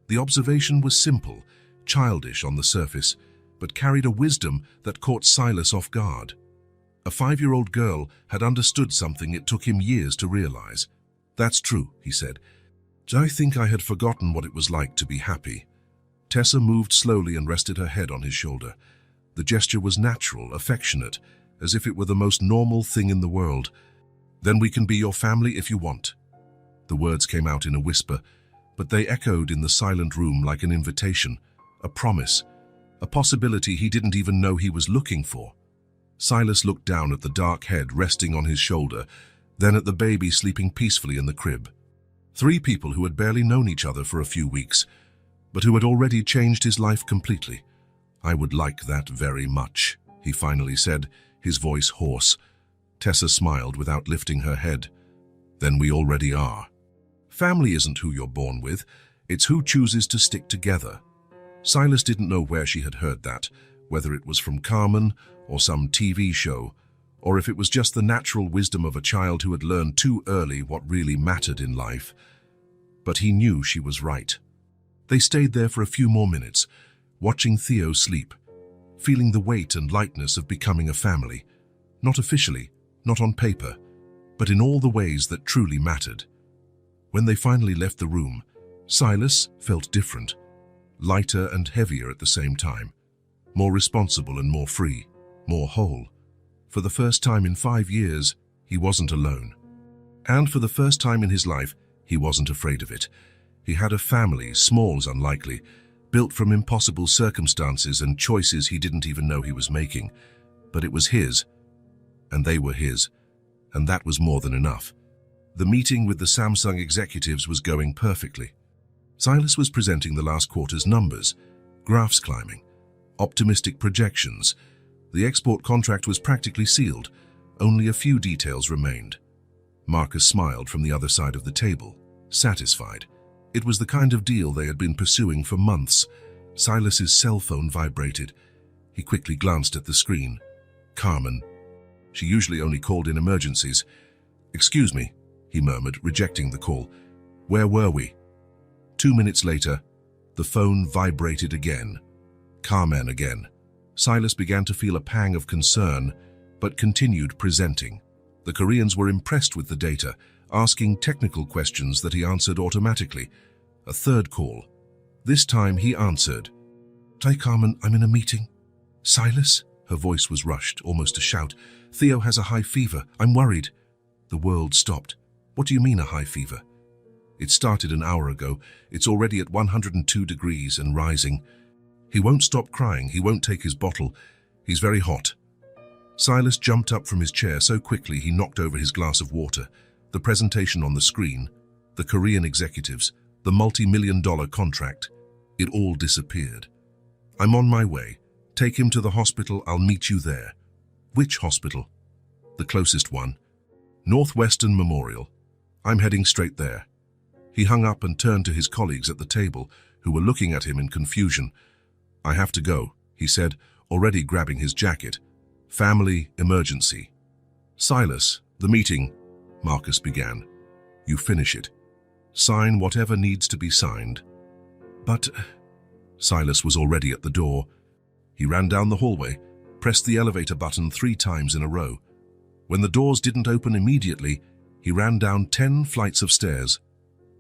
The observation was simple, childish on the surface, but carried a wisdom that caught Silas off guard. A 5-year-old girl had understood something it took him years to realize. "That's true," he said. "I think I had forgotten what it was like to be happy." Tessa moved slowly and rested her head on his shoulder. The gesture was natural, affectionate, as if it were the most normal thing in the world. "Then we can be your family if you want." The words came out in a whisper, but they echoed in the silent room like an invitation, a promise, a possibility he didn't even know he was looking for. Silas looked down at the dark head resting on his shoulder, then at the baby sleeping peacefully in the crib. 3 people who had barely known each other for a few weeks, but who had already changed his life completely. "I would like that very much," he finally said, his voice hoarse. Tessa smiled without lifting her head. Then we already are. Family isn't who you're born with, it's who chooses to stick together. Silas didn't know where she had heard that, whether it was from Carmen or some TV show, or if it was just the natural wisdom of a child who had learned too early what really mattered in life. But he knew she was right. They stayed there for a few more minutes, watching Theo sleep, feeling the weight and lightness of becoming a family, not officially, not on paper, but in all the ways that truly mattered. When they finally left the room, Silas felt different, lighter and heavier at the same time, more responsible and more free, more whole. For the first time in 5 years, he wasn't alone. And for the first time in his life, he wasn't afraid of it. He had a family, small as unlikely, built from impossible circumstances and choices he didn't even know he was making. But it was his, and they were his, and that was more than enough. The meeting with the Samsung executives was going perfectly. Silas was presenting the last quarter's numbers, graphs climbing, optimistic projections. The export contract was practically sealed. Only a few details remained. Marcus smiled from the other side of the table, satisfied. It was the kind of deal they had been pursuing for months. Silas's cell phone vibrated. He quickly glanced at the screen. Carmen. She usually only called in emergencies. "Excuse me," he murmured, rejecting the call. "Where were we?" 2 minutes later, the phone vibrated again. Carmen again. Silas began to feel a pang of concern, but continued presenting. The Koreans were impressed with the data, asking technical questions that he answered automatically. A third call. This time he answered. "Hi, Carmen, I'm in a meeting." "Silas?" Her voice was rushed, almost a shout. "Theo has a high fever. I'm worried." The world stopped. "What do you mean, a high fever?" "It started an hour ago. It's already at 102 degrees and rising. He won't stop crying. He won't take his bottle. He's very hot." Silas jumped up from his chair so quickly he knocked over his glass of water. The presentation on the screen, the Korean executives, the multi-million-dollar contract, it all disappeared. "I'm on my way. Take him to the hospital. I'll meet you there." "Which hospital?" "The closest one. Northwestern Memorial. I'm heading straight there." He hung up and turned to his colleagues at the table, who were looking at him in confusion. "I have to go," he said, already grabbing his jacket. "Family emergency." "Silas, the meeting," Marcus began. "You finish it. Sign whatever needs to be signed." "But—" Silas was already at the door. He ran down the hallway, pressed the elevator button 3 times in a row. When the doors didn't open immediately, he ran down 10 flights of stairs.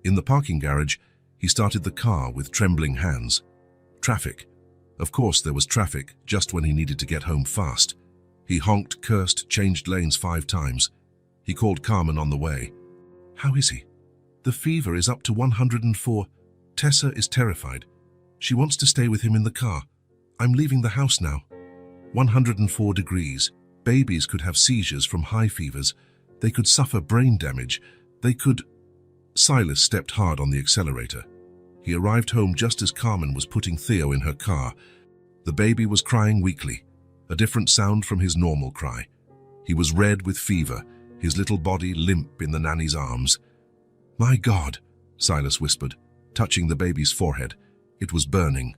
In the parking garage, he started the car with trembling hands. Traffic. Of course there was traffic, just when he needed to get home fast. He honked, cursed, changed lanes 5 times. He called Carmen on the way. "How is he?" "The fever is up to 104. Tessa is terrified. She wants to stay with him in the car. I'm leaving the house now." 104 degrees. Babies could have seizures from high fevers. They could suffer brain damage. They could... Silas stepped hard on the accelerator. He arrived home just as Carmen was putting Theo in her car. The baby was crying weakly, a different sound from his normal cry. He was red with fever, his little body limp in the nanny's arms. "My God," Silas whispered, touching the baby's forehead. It was burning.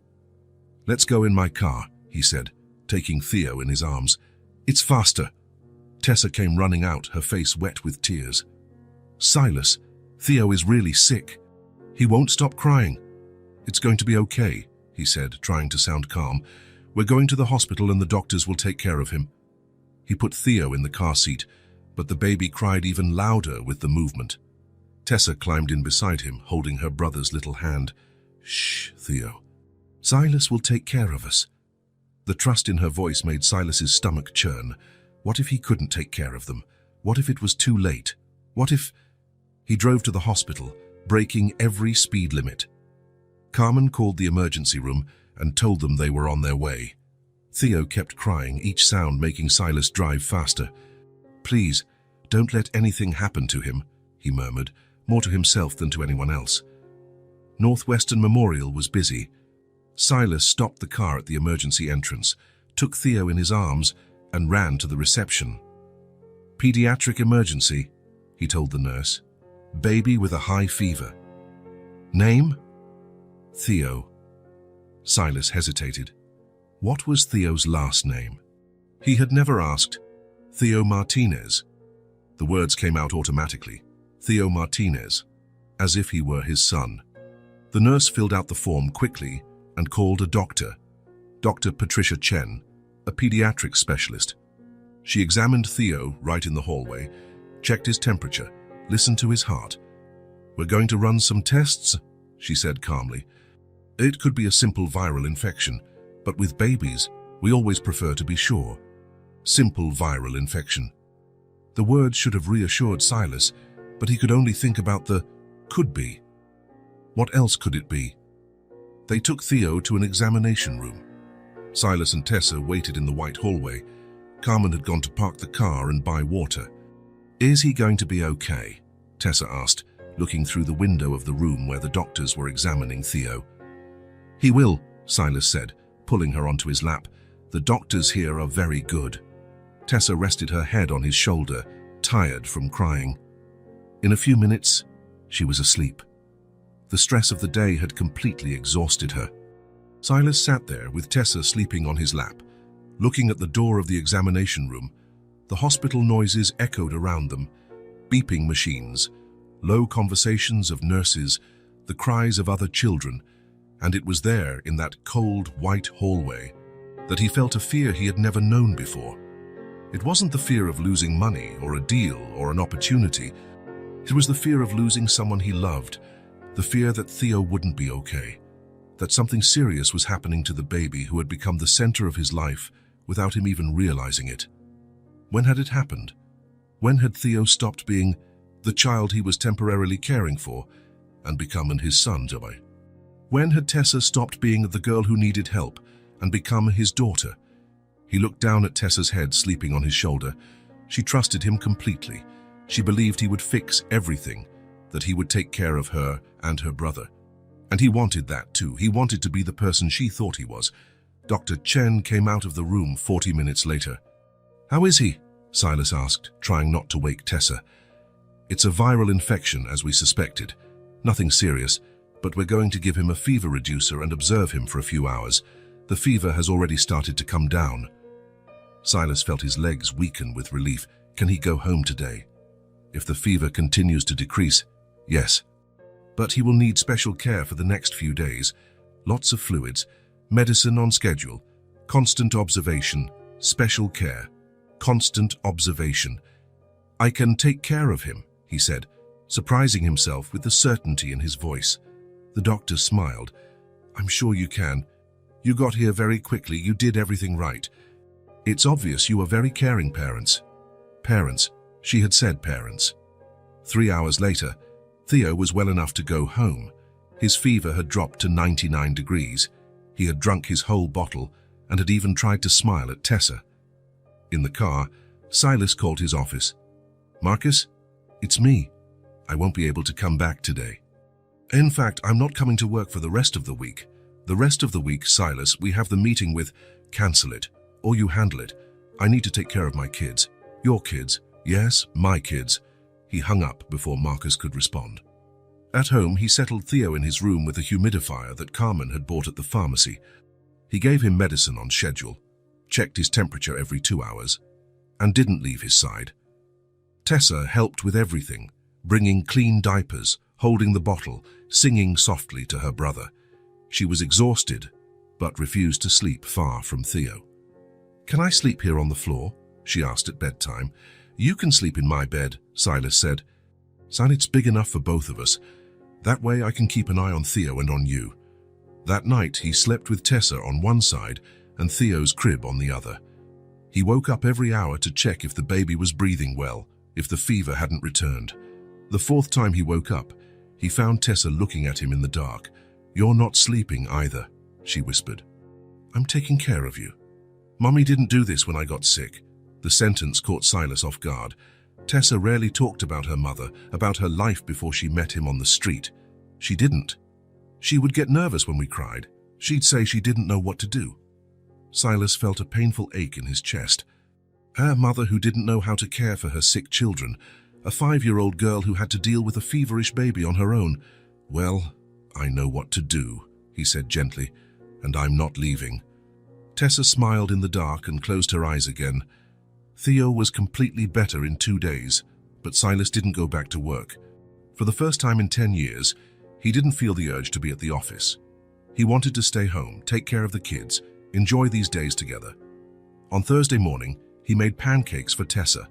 "Let's go in my car," he said, taking Theo in his arms. "It's faster." Tessa came running out, her face wet with tears. "Silas, Theo is really sick. He won't stop crying." "It's going to be okay," he said, trying to sound calm. "We're going to the hospital and the doctors will take care of him." He put Theo in the car seat, but the baby cried even louder with the movement. Tessa climbed in beside him, holding her brother's little hand. "Shh, Theo. Silas will take care of us." The trust in her voice made Silas's stomach churn. What if he couldn't take care of them? What if it was too late? What if... He drove to the hospital, breaking every speed limit. Carmen called the emergency room and told them they were on their way. Theo kept crying, each sound making Silas drive faster. "Please, don't let anything happen to him," he murmured, more to himself than to anyone else. Northwestern Memorial was busy. Silas stopped the car at the emergency entrance, took Theo in his arms, and ran to the reception. Pediatric emergency, he told the nurse. Baby with a high fever. Name? Theo. Silas hesitated. What was Theo's last name? He had never asked. Theo Martinez. The words came out automatically. Theo Martinez, as if he were his son. The nurse filled out the form quickly and called a doctor, Dr. Patricia Chen, a pediatric specialist. She examined Theo right in the hallway, checked his temperature, listened to his heart. We're going to run some tests, she said calmly. It could be a simple viral infection, but with babies, we always prefer to be sure. Simple viral infection. The words should have reassured Silas, but he could only think about the could be. What else could it be? They took Theo to an examination room. Silas and Tessa waited in the white hallway. Carmen had gone to park the car and buy water. Is he going to be okay? Tessa asked, looking through the window of the room where the doctors were examining Theo. He will, Silas said, pulling her onto his lap. The doctors here are very good. Tessa rested her head on his shoulder, tired from crying. In a few minutes, she was asleep. The stress of the day had completely exhausted her. Silas sat there with Tessa sleeping on his lap, looking at the door of the examination room. The hospital noises echoed around them, beeping machines, low conversations of nurses, the cries of other children, and it was there, in that cold, white hallway, that he felt a fear he had never known before. It wasn't the fear of losing money or a deal or an opportunity. It was the fear of losing someone he loved, the fear that Theo wouldn't be okay, that something serious was happening to the baby who had become the center of his life without him even realizing it. When had it happened? When had Theo stopped being the child he was temporarily caring for and become his son, Joy? When had Tessa stopped being the girl who needed help and become his daughter? He looked down at Tessa's head sleeping on his shoulder. She trusted him completely. She believed he would fix everything, that he would take care of her and her brother. And he wanted that too. He wanted to be the person she thought he was. Dr. Chen came out of the room 40 minutes later. How is he? Silas asked, trying not to wake Tessa. It's a viral infection, as we suspected. Nothing serious, but we're going to give him a fever reducer and observe him for a few hours. The fever has already started to come down. Silas felt his legs weaken with relief. Can he go home today? If the fever continues to decrease, yes. But he will need special care for the next few days. Lots of fluids, medicine on schedule, constant observation, special care, constant observation. I can take care of him, he said, surprising himself with the certainty in his voice. The doctor smiled. I'm sure you can. You got here very quickly. You did everything right. It's obvious you are very caring parents. Parents. She had said parents. 3 hours later, Theo was well enough to go home. His fever had dropped to 99 degrees. He had drunk his whole bottle and had even tried to smile at Tessa. In the car, Silas called his office. Marcus, it's me. I won't be able to come back today. In fact, I'm not coming to work for the rest of the week. The rest of the week, Silas, we have the meeting with cancel it, or you handle it. I need to take care of my kids. Your kids. Yes, my kids. He hung up before Marcus could respond. At home, he settled Theo in his room with a humidifier that Carmen had bought at the pharmacy. He gave him medicine on schedule, checked his temperature every 2 hours, and didn't leave his side. Tessa helped with everything, bringing clean diapers, holding the bottle, singing softly to her brother. She was exhausted, but refused to sleep far from Theo. Can I sleep here on the floor? She asked at bedtime. You can sleep in my bed, Silas said. Son, it's big enough for both of us. That way I can keep an eye on Theo and on you. That night he slept with Tessa on one side and Theo's crib on the other. He woke up every hour to check if the baby was breathing well, if the fever hadn't returned. The 4th time he woke up, he found Tessa looking at him in the dark. You're not sleeping either, she whispered. I'm taking care of you. Mommy didn't do this when I got sick. The sentence caught Silas off guard. Tessa rarely talked about her mother, about her life before she met him on the street. She didn't. She would get nervous when we cried. She'd say she didn't know what to do. Silas felt a painful ache in his chest. Her mother who didn't know how to care for her sick children, a 5-year-old girl who had to deal with a feverish baby on her own. "Well, I know what to do," he said gently, "and I'm not leaving." Tessa smiled in the dark and closed her eyes again. Theo was completely better in 2 days, but Silas didn't go back to work. For the first time in 10 years, he didn't feel the urge to be at the office. He wanted to stay home, take care of the kids, enjoy these days together. On Thursday morning, he made pancakes for Tessa.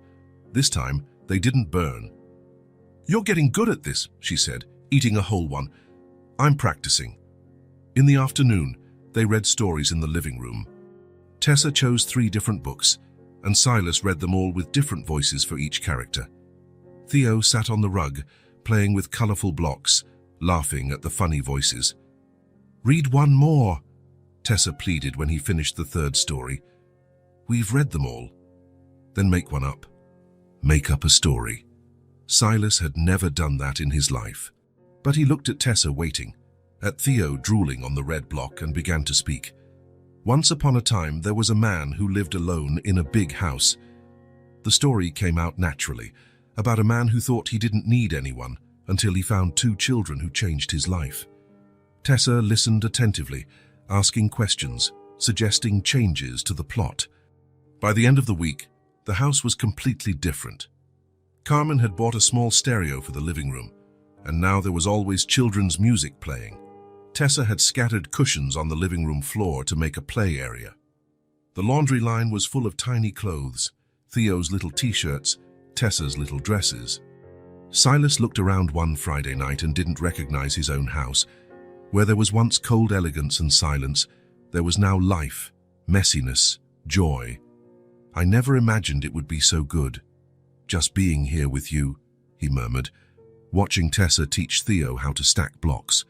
This time, they didn't burn. "You're getting good at this," she said, eating a whole one. "I'm practicing." In the afternoon, they read stories in the living room. Tessa chose 3 different books, and Silas read them all with different voices for each character. Theo sat on the rug, playing with colorful blocks, laughing at the funny voices. "Read one more," Tessa pleaded when he finished the 3rd story. "We've read them all." "Then make one up." Make up a story. Silas had never done that in his life. But he looked at Tessa waiting, at Theo drooling on the red block, and began to speak. Once upon a time, there was a man who lived alone in a big house. The story came out naturally, about a man who thought he didn't need anyone until he found 2 children who changed his life. Tessa listened attentively, asking questions, suggesting changes to the plot. By the end of the week, the house was completely different. Carmen had bought a small stereo for the living room, and now there was always children's music playing. Tessa had scattered cushions on the living room floor to make a play area. The laundry line was full of tiny clothes, Theo's little t-shirts, Tessa's little dresses. Silas looked around one Friday night and didn't recognize his own house. Where there was once cold elegance and silence, there was now life, messiness, joy. "I never imagined it would be so good. Just being here with you," he murmured, watching Tessa teach Theo how to stack blocks.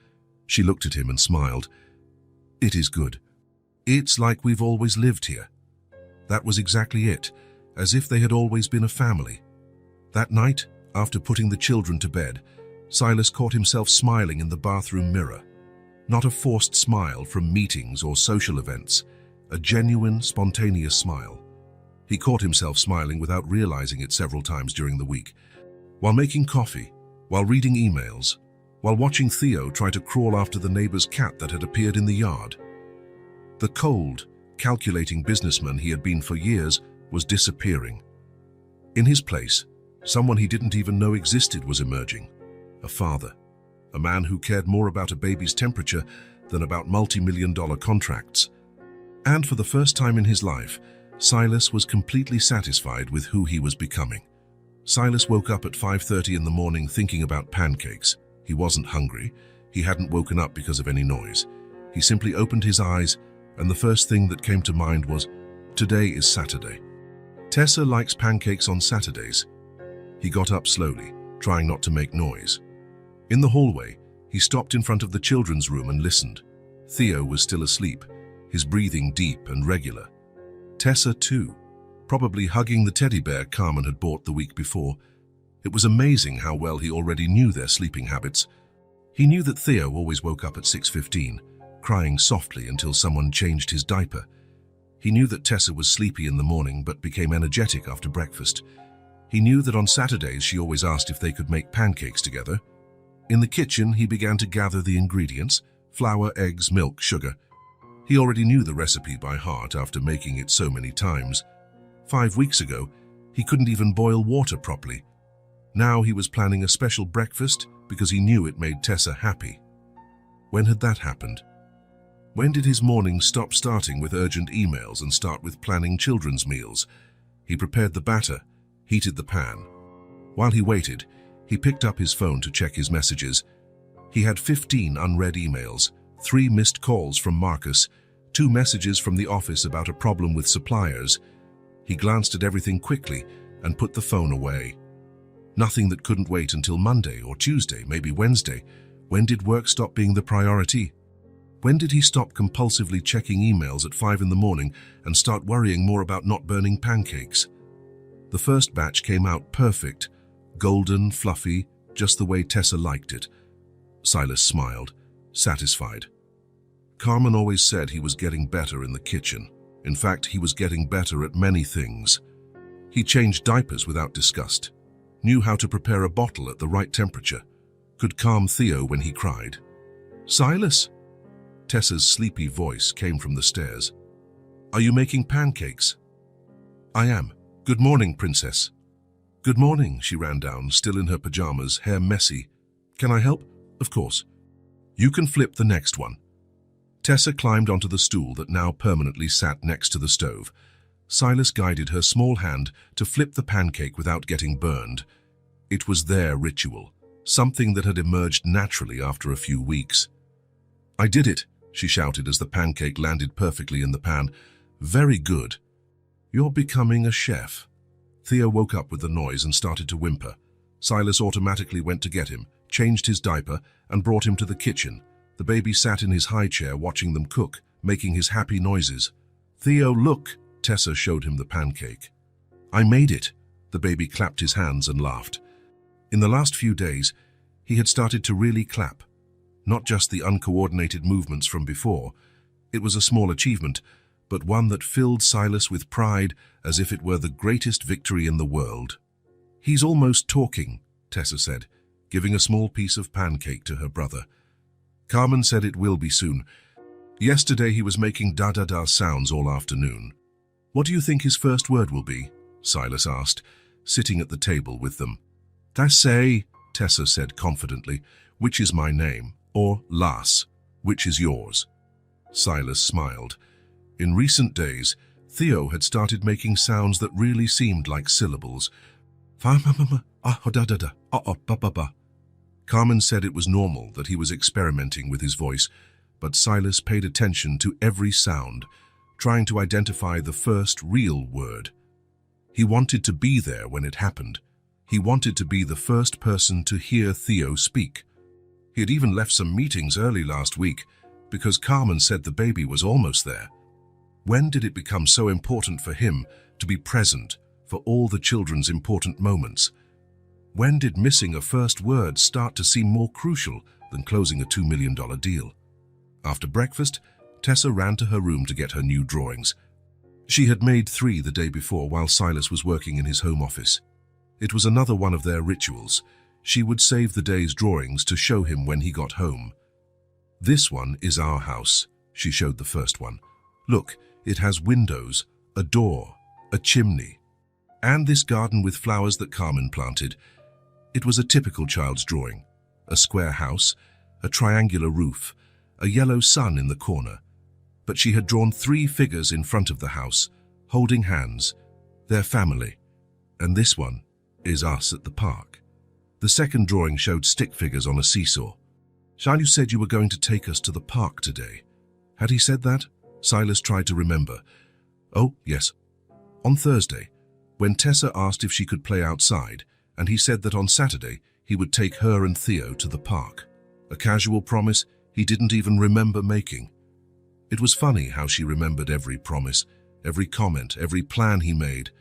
She looked at him and smiled. "It is good. It's like we've always lived here." That was exactly it, as if they had always been a family. That night, after putting the children to bed, Silas caught himself smiling in the bathroom mirror. Not a forced smile from meetings or social events, a genuine, spontaneous smile. He caught himself smiling without realizing it several times during the week. While making coffee, while reading emails, while watching Theo try to crawl after the neighbor's cat that had appeared in the yard. The cold, calculating businessman he had been for years was disappearing. In his place, someone he didn't even know existed was emerging. A father. A man who cared more about a baby's temperature than about multi-million-dollar contracts. And for the first time in his life, Silas was completely satisfied with who he was becoming. Silas woke up at 5:30 in the morning thinking about pancakes. He wasn't hungry. He hadn't woken up because of any noise. He simply opened his eyes, and the first thing that came to mind was, today is Saturday. Tessa likes pancakes on Saturdays. He got up slowly, trying not to make noise. In the hallway, he stopped in front of the children's room and listened. Theo was still asleep, his breathing deep and regular. Tessa too, probably hugging the teddy bear Carmen had bought the week before. It was amazing how well he already knew their sleeping habits. He knew that Theo always woke up at 6:15, crying softly until someone changed his diaper. He knew that Tessa was sleepy in the morning but became energetic after breakfast. He knew that on Saturdays she always asked if they could make pancakes together. In the kitchen, he began to gather the ingredients: flour, eggs, milk, sugar. He already knew the recipe by heart after making it so many times. 5 weeks ago, he couldn't even boil water properly. Now he was planning a special breakfast because he knew it made Tessa happy. When had that happened? When did his mornings stop starting with urgent emails and start with planning children's meals? He prepared the batter, heated the pan. While he waited, he picked up his phone to check his messages. He had 15 unread emails, 3 missed calls from Marcus, 2 messages from the office about a problem with suppliers. He glanced at everything quickly and put the phone away. Nothing that couldn't wait until Monday or Tuesday, maybe Wednesday. When did work stop being the priority? When did he stop compulsively checking emails at 5 in the morning and start worrying more about not burning pancakes? The first batch came out perfect, golden, fluffy, just the way Tessa liked it. Silas smiled, satisfied. Carmen always said he was getting better in the kitchen. In fact, he was getting better at many things. He changed diapers without disgust, knew how to prepare a bottle at the right temperature, could calm Theo when he cried. "Silas?" Tessa's sleepy voice came from the stairs. "Are you making pancakes?" "I am. Good morning, princess." "Good morning," she ran down, still in her pajamas, hair messy. "Can I help?" "Of course." "You can flip the next one." Tessa climbed onto the stool that now permanently sat next to the stove. Silas guided her small hand to flip the pancake without getting burned. It was their ritual, something that had emerged naturally after a few weeks. "I did it," she shouted as the pancake landed perfectly in the pan. "Very good. You're becoming a chef." Theo woke up with the noise and started to whimper. Silas automatically went to get him, changed his diaper, and brought him to the kitchen. The baby sat in his high chair watching them cook, making his happy noises. "Theo, look!" Tessa showed him the pancake. "I made it." The baby clapped his hands and laughed. In the last few days, he had started to really clap. Not just the uncoordinated movements from before. It was a small achievement, but one that filled Silas with pride as if it were the greatest victory in the world. "He's almost talking," Tessa said, giving a small piece of pancake to her brother. Carmen said it will be soon. "Yesterday he was making da-da-da sounds all afternoon." "What do you think his first word will be?" Silas asked, sitting at the table with them. "I say," Tessa said confidently, "which is my name?" Or Las, "which is yours?" Silas smiled. In recent days, Theo had started making sounds that really seemed like syllables. Carmen said it was normal that he was experimenting with his voice, but Silas paid attention to every sound, trying to identify the first real word. He wanted to be there when it happened. He wanted to be the first person to hear Theo speak. He had even left some meetings early last week because Carmen said the baby was almost there. When did it become so important for him to be present for all the children's important moments? When did missing a first word start to seem more crucial than closing a $2 million deal? After breakfast, Tessa ran to her room to get her new drawings. She had made 3 the day before while Silas was working in his home office. It was another one of their rituals. She would save the day's drawings to show him when he got home. "This one is our house," she showed the first one. "Look, it has windows, a door, a chimney, and this garden with flowers that Carmen planted." It was a typical child's drawing. A square house, a triangular roof, a yellow sun in the corner. But she had drawn 3 figures in front of the house, holding hands, their family. And this one is us at the park. The second drawing showed stick figures on a seesaw. "Shilu said you were going to take us to the park today." Had he said that? Silas tried to remember. Oh, yes. On Thursday, when Tessa asked if she could play outside, and he said that on Saturday he would take her and Theo to the park. A casual promise he didn't even remember making. It was funny how she remembered every promise, every comment, every plan he made,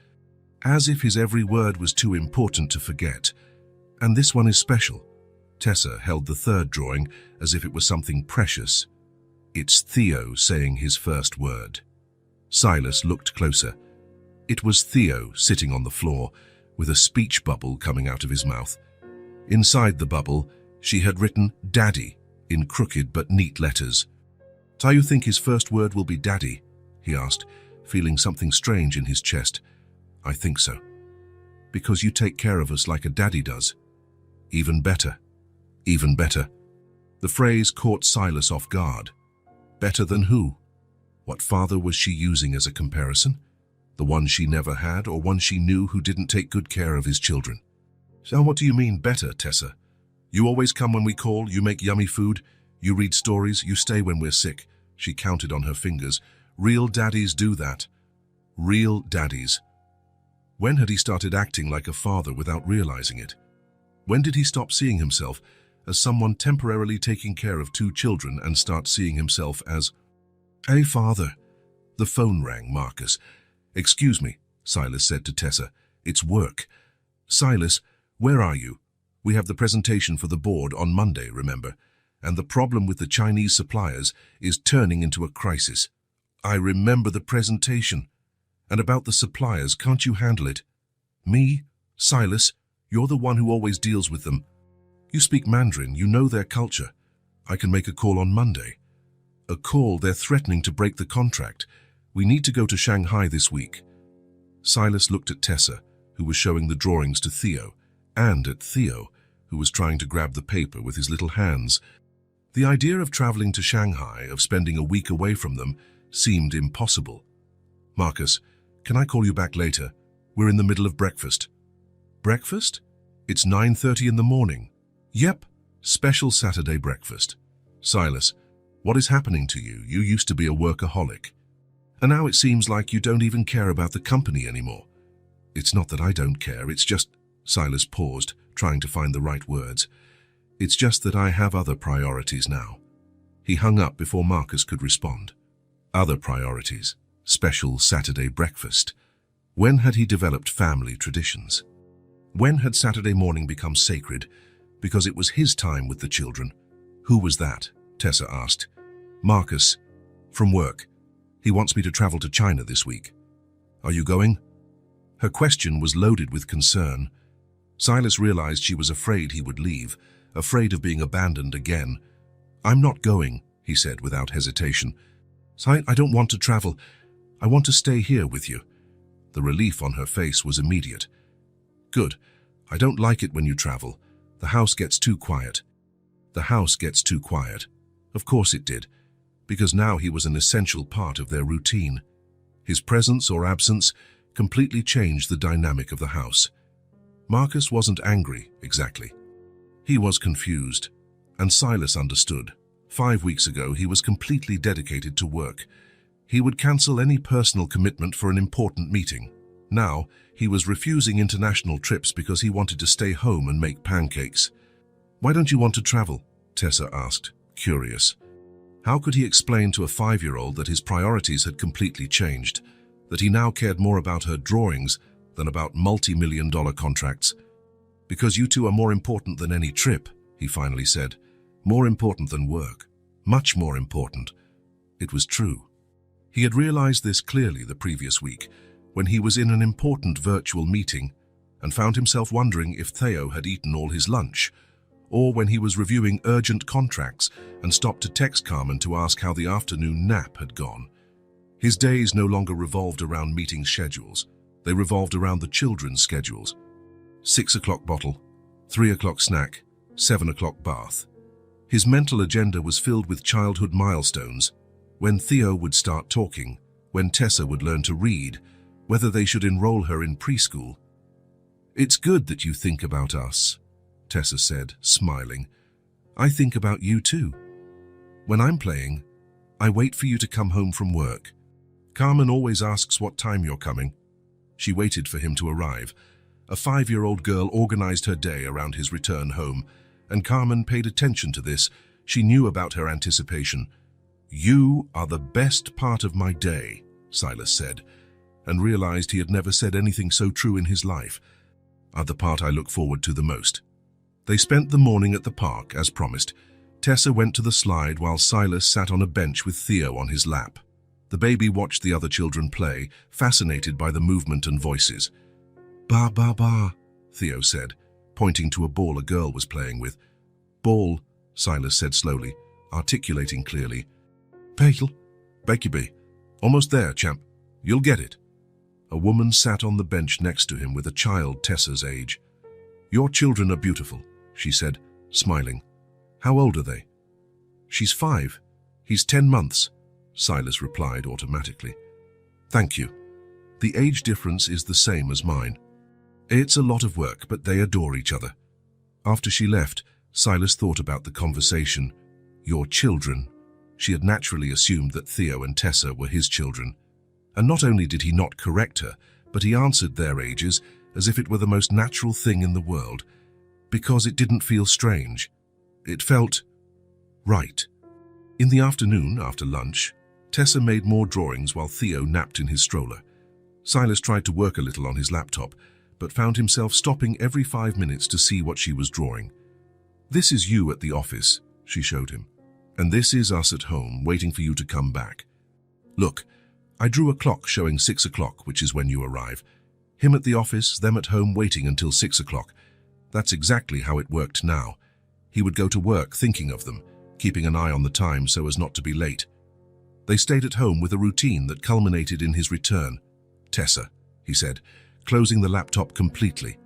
as if his every word was too important to forget. And this one is special. Tessa held the third drawing as if it was something precious. It's Theo saying his first word. Silas looked closer. It was Theo sitting on the floor, with a speech bubble coming out of his mouth. Inside the bubble, she had written "Daddy" in crooked but neat letters. "Do you think his first word will be Daddy?" he asked, feeling something strange in his chest. "I think so. Because you take care of us like a daddy does." "Even better. Even better." The phrase caught Silas off guard. Better than who? What father was she using as a comparison? The one she never had, or one she knew who didn't take good care of his children? "So what do you mean better, Tessa? You always come when we call, you make yummy food, you read stories, you stay when we're sick." She counted on her fingers. "Real daddies do that. Real daddies." When had he started acting like a father without realizing it? When did he stop seeing himself as someone temporarily taking care of 2 children and start seeing himself as a father? The phone rang. Marcus. "Excuse me," Silas said to Tessa. "It's work." "Silas, where are you? We have the presentation for the board on Monday, remember? And the problem with the Chinese suppliers is turning into a crisis." "I remember the presentation. And about the suppliers, can't you handle it?" Me? Silas? You're the one who always deals with them. You speak Mandarin, you know their culture. I can make a call on Monday. A call? They're threatening to break the contract. We need to go to Shanghai this week. Silas looked at Tessa, who was showing the drawings to Theo, and at Theo, who was trying to grab the paper with his little hands. The idea of traveling to Shanghai, of spending a week away from them, seemed impossible. Marcus, can I call you back later? We're in the middle of breakfast. Breakfast? It's 9:30 in the morning. Yep, special Saturday breakfast. Silas, what is happening to you? You used to be a workaholic. And now it seems like you don't even care about the company anymore. It's not that I don't care, it's just... Silas paused, trying to find the right words. It's just that I have other priorities now. He hung up before Marcus could respond. Other priorities. Special Saturday breakfast. When had he developed family traditions? When had Saturday morning become sacred? Because it was his time with the children. Who was that? Tessa asked. Marcus. From work. He wants me to travel to China this week. Are you going? Her question was loaded with concern. Silas realized she was afraid he would leave, afraid of being abandoned again. I'm not going, he said without hesitation. I don't want to travel. I want to stay here with you. The relief on her face was immediate. Good. I don't like it when you travel. The house gets too quiet. The house gets too quiet. Of course it did, because now he was an essential part of their routine. His presence or absence completely changed the dynamic of the house. Marcus wasn't angry, exactly. He was confused, and Silas understood. 5 weeks ago, he was completely dedicated to work. He would cancel any personal commitment for an important meeting. Now, he was refusing international trips because he wanted to stay home and make pancakes. Why don't you want to travel? Tessa asked, curious. How could he explain to a 5-year-old that his priorities had completely changed, that he now cared more about her drawings than about multi-million-dollar contracts? Because you two are more important than any trip, he finally said. More important than work. Much more important. It was true. He had realized this clearly the previous week, when he was in an important virtual meeting and found himself wondering if Theo had eaten all his lunch, or when he was reviewing urgent contracts and stopped to text Carmen to ask how the afternoon nap had gone. His days no longer revolved around meeting schedules. They revolved around the children's schedules. 6 o'clock bottle, 3 o'clock snack, 7 o'clock bath. His mental agenda was filled with childhood milestones, when Theo would start talking, when Tessa would learn to read, whether they should enroll her in preschool. It's good that you think about us, Tessa said, smiling. I think about you too. When I'm playing, I wait for you to come home from work. Carmen always asks what time you're coming. She waited for him to arrive. A 5-year-old girl organized her day around his return home, and Carmen paid attention to this. She knew about her anticipation. You are the best part of my day, Silas said, and realized he had never said anything so true in his life. Are the part I look forward to the most. They spent the morning at the park, as promised. Tessa went to the slide while Silas sat on a bench with Theo on his lap. The baby watched the other children play, fascinated by the movement and voices. Ba ba ba, Theo said, pointing to a ball a girl was playing with. Ball, Silas said slowly, articulating clearly. Bagel, Bakey, almost there, champ. You'll get it. A woman sat on the bench next to him with a child Tessa's age. Your children are beautiful, she said, smiling. How old are they? She's 5. He's 10 months, Silas replied automatically. Thank you. The age difference is the same as mine. It's a lot of work, but they adore each other. After she left, Silas thought about the conversation. Your children. She had naturally assumed that Theo and Tessa were his children. And not only did he not correct her, but he answered their ages as if it were the most natural thing in the world, because it didn't feel strange. It felt right. In the afternoon, after lunch, Tessa made more drawings while Theo napped in his stroller. Silas tried to work a little on his laptop, but found himself stopping every 5 minutes to see what she was drawing. This is you at the office, she showed him. And this is us at home, waiting for you to come back. Look, I drew a clock showing 6 o'clock, which is when you arrive. Him at the office, them at home waiting until 6 o'clock. That's exactly how it worked now. He would go to work thinking of them, keeping an eye on the time so as not to be late. They stayed at home with a routine that culminated in his return. "Tessa," he said, closing the laptop completely.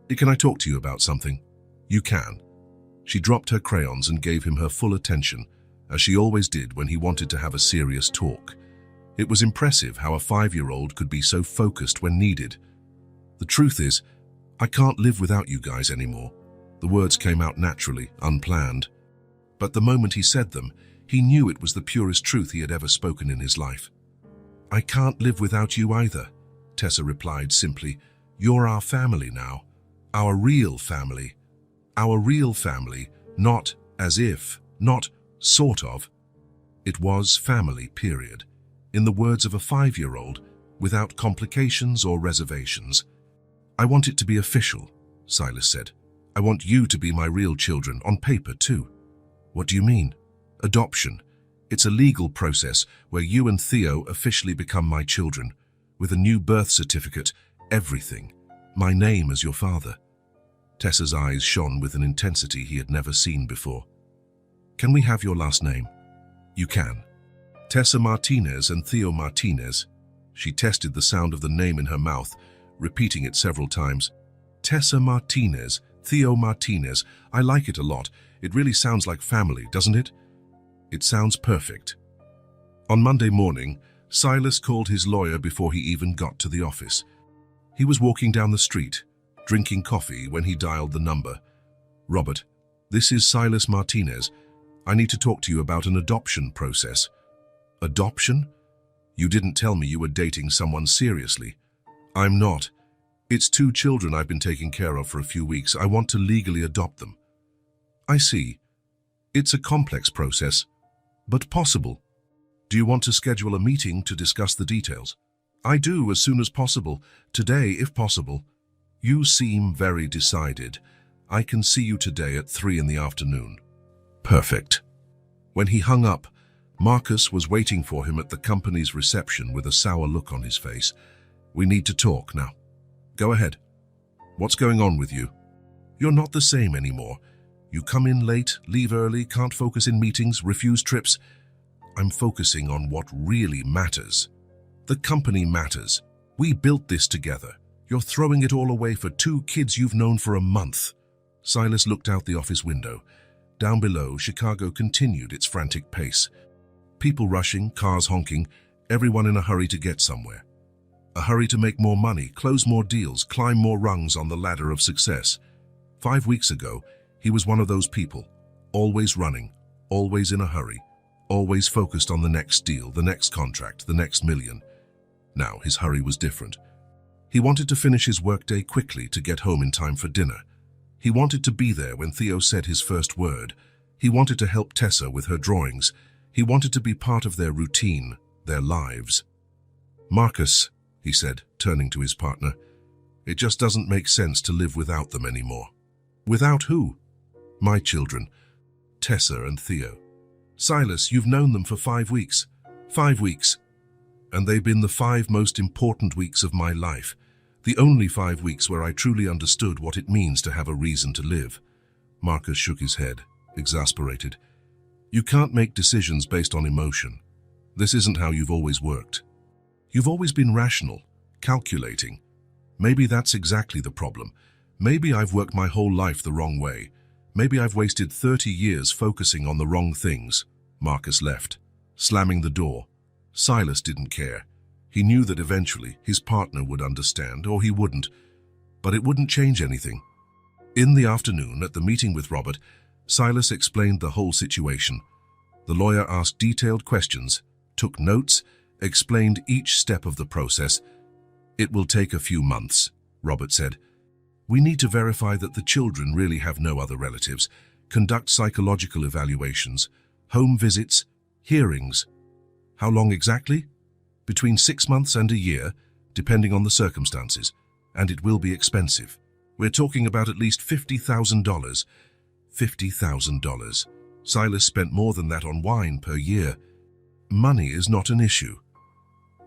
"Can I talk to you about something?" "You can." She dropped her crayons and gave him her full attention, as she always did when he wanted to have a serious talk. It was impressive how a 5-year-old could be so focused when needed. "The truth is, I can't live without you guys anymore." The words came out naturally, unplanned. But the moment he said them, he knew it was the purest truth he had ever spoken in his life. "I can't live without you either," Tessa replied simply. "You're our family now. Our real family. Our real family, not as if, not sort of. It was family, period. In the words of a 5-year-old, without complications or reservations. "I want it to be official," Silas said. "I want you to be my real children, on paper too." "What do you mean?" "Adoption. It's a legal process where you and Theo officially become my children, with a new birth certificate, everything. My name as your father." Tessa's eyes shone with an intensity he had never seen before. "Can we have your last name?" "You can." "Tessa Martinez and Theo Martinez." She tested the sound of the name in her mouth, repeating it several times. "Tessa Martinez, Theo Martinez. I like it a lot. It really sounds like family, doesn't it?" "It sounds perfect." On Monday morning, Silas called his lawyer before he even got to the office. He was walking down the street, drinking coffee, when he dialed the number. "Robert, this is Silas Martinez. I need to talk to you about an adoption process." "Adoption? You didn't tell me you were dating someone seriously." "I'm not. It's 2 children I've been taking care of for a few weeks. I want to legally adopt them." "I see. It's a complex process, but possible. Do you want to schedule a meeting to discuss the details?" "I do, as soon as possible. Today, if possible." "You seem very decided. I can see you today at 3 in the afternoon." "Perfect." When he hung up, Marcus was waiting for him at the company's reception with a sour look on his face. "We need to talk now." "Go ahead. What's going on with you?" "You're not the same anymore. You come in late, leave early, can't focus in meetings, refuse trips." "I'm focusing on what really matters. The company matters. We built this together. You're throwing it all away for 2 kids you've known for a month." Silas looked out the office window. Down below, Chicago continued its frantic pace. People rushing, cars honking, everyone in a hurry to get somewhere. A hurry to make more money, close more deals, climb more rungs on the ladder of success. 5 weeks ago, he was one of those people, always running, always in a hurry, always focused on the next deal, the next contract, the next million. Now his hurry was different. He wanted to finish his workday quickly to get home in time for dinner. He wanted to be there when Theo said his first word. He wanted to help Tessa with her drawings. He wanted to be part of their routine, their lives. "Marcus," he said, turning to his partner, "it just doesn't make sense to live without them anymore." "Without who?" "My children, Tessa and Theo." "Silas, you've known them for 5 weeks." 5 weeks. "And they've been the 5 most important weeks of my life. The only 5 weeks where I truly understood what it means to have a reason to live." Marcus shook his head, exasperated. "You can't make decisions based on emotion. This isn't how you've always worked. You've always been rational, calculating. Maybe that's exactly the problem. Maybe I've worked my whole life the wrong way. Maybe I've wasted 30 years focusing on the wrong things." Marcus left, slamming the door. Silas didn't care. He knew that eventually his partner would understand, or he wouldn't, but it wouldn't change anything. In the afternoon, at the meeting with Robert, Silas explained the whole situation. The lawyer asked detailed questions, took notes, explained each step of the process. "It will take a few months," Robert said. "We need to verify that the children really have no other relatives, conduct psychological evaluations, home visits, hearings." "How long exactly?" "Between 6 months and a year, depending on the circumstances, and it will be expensive. We're talking about at least $50,000. $50,000. Silas spent more than that on wine per year. "Money is not an issue."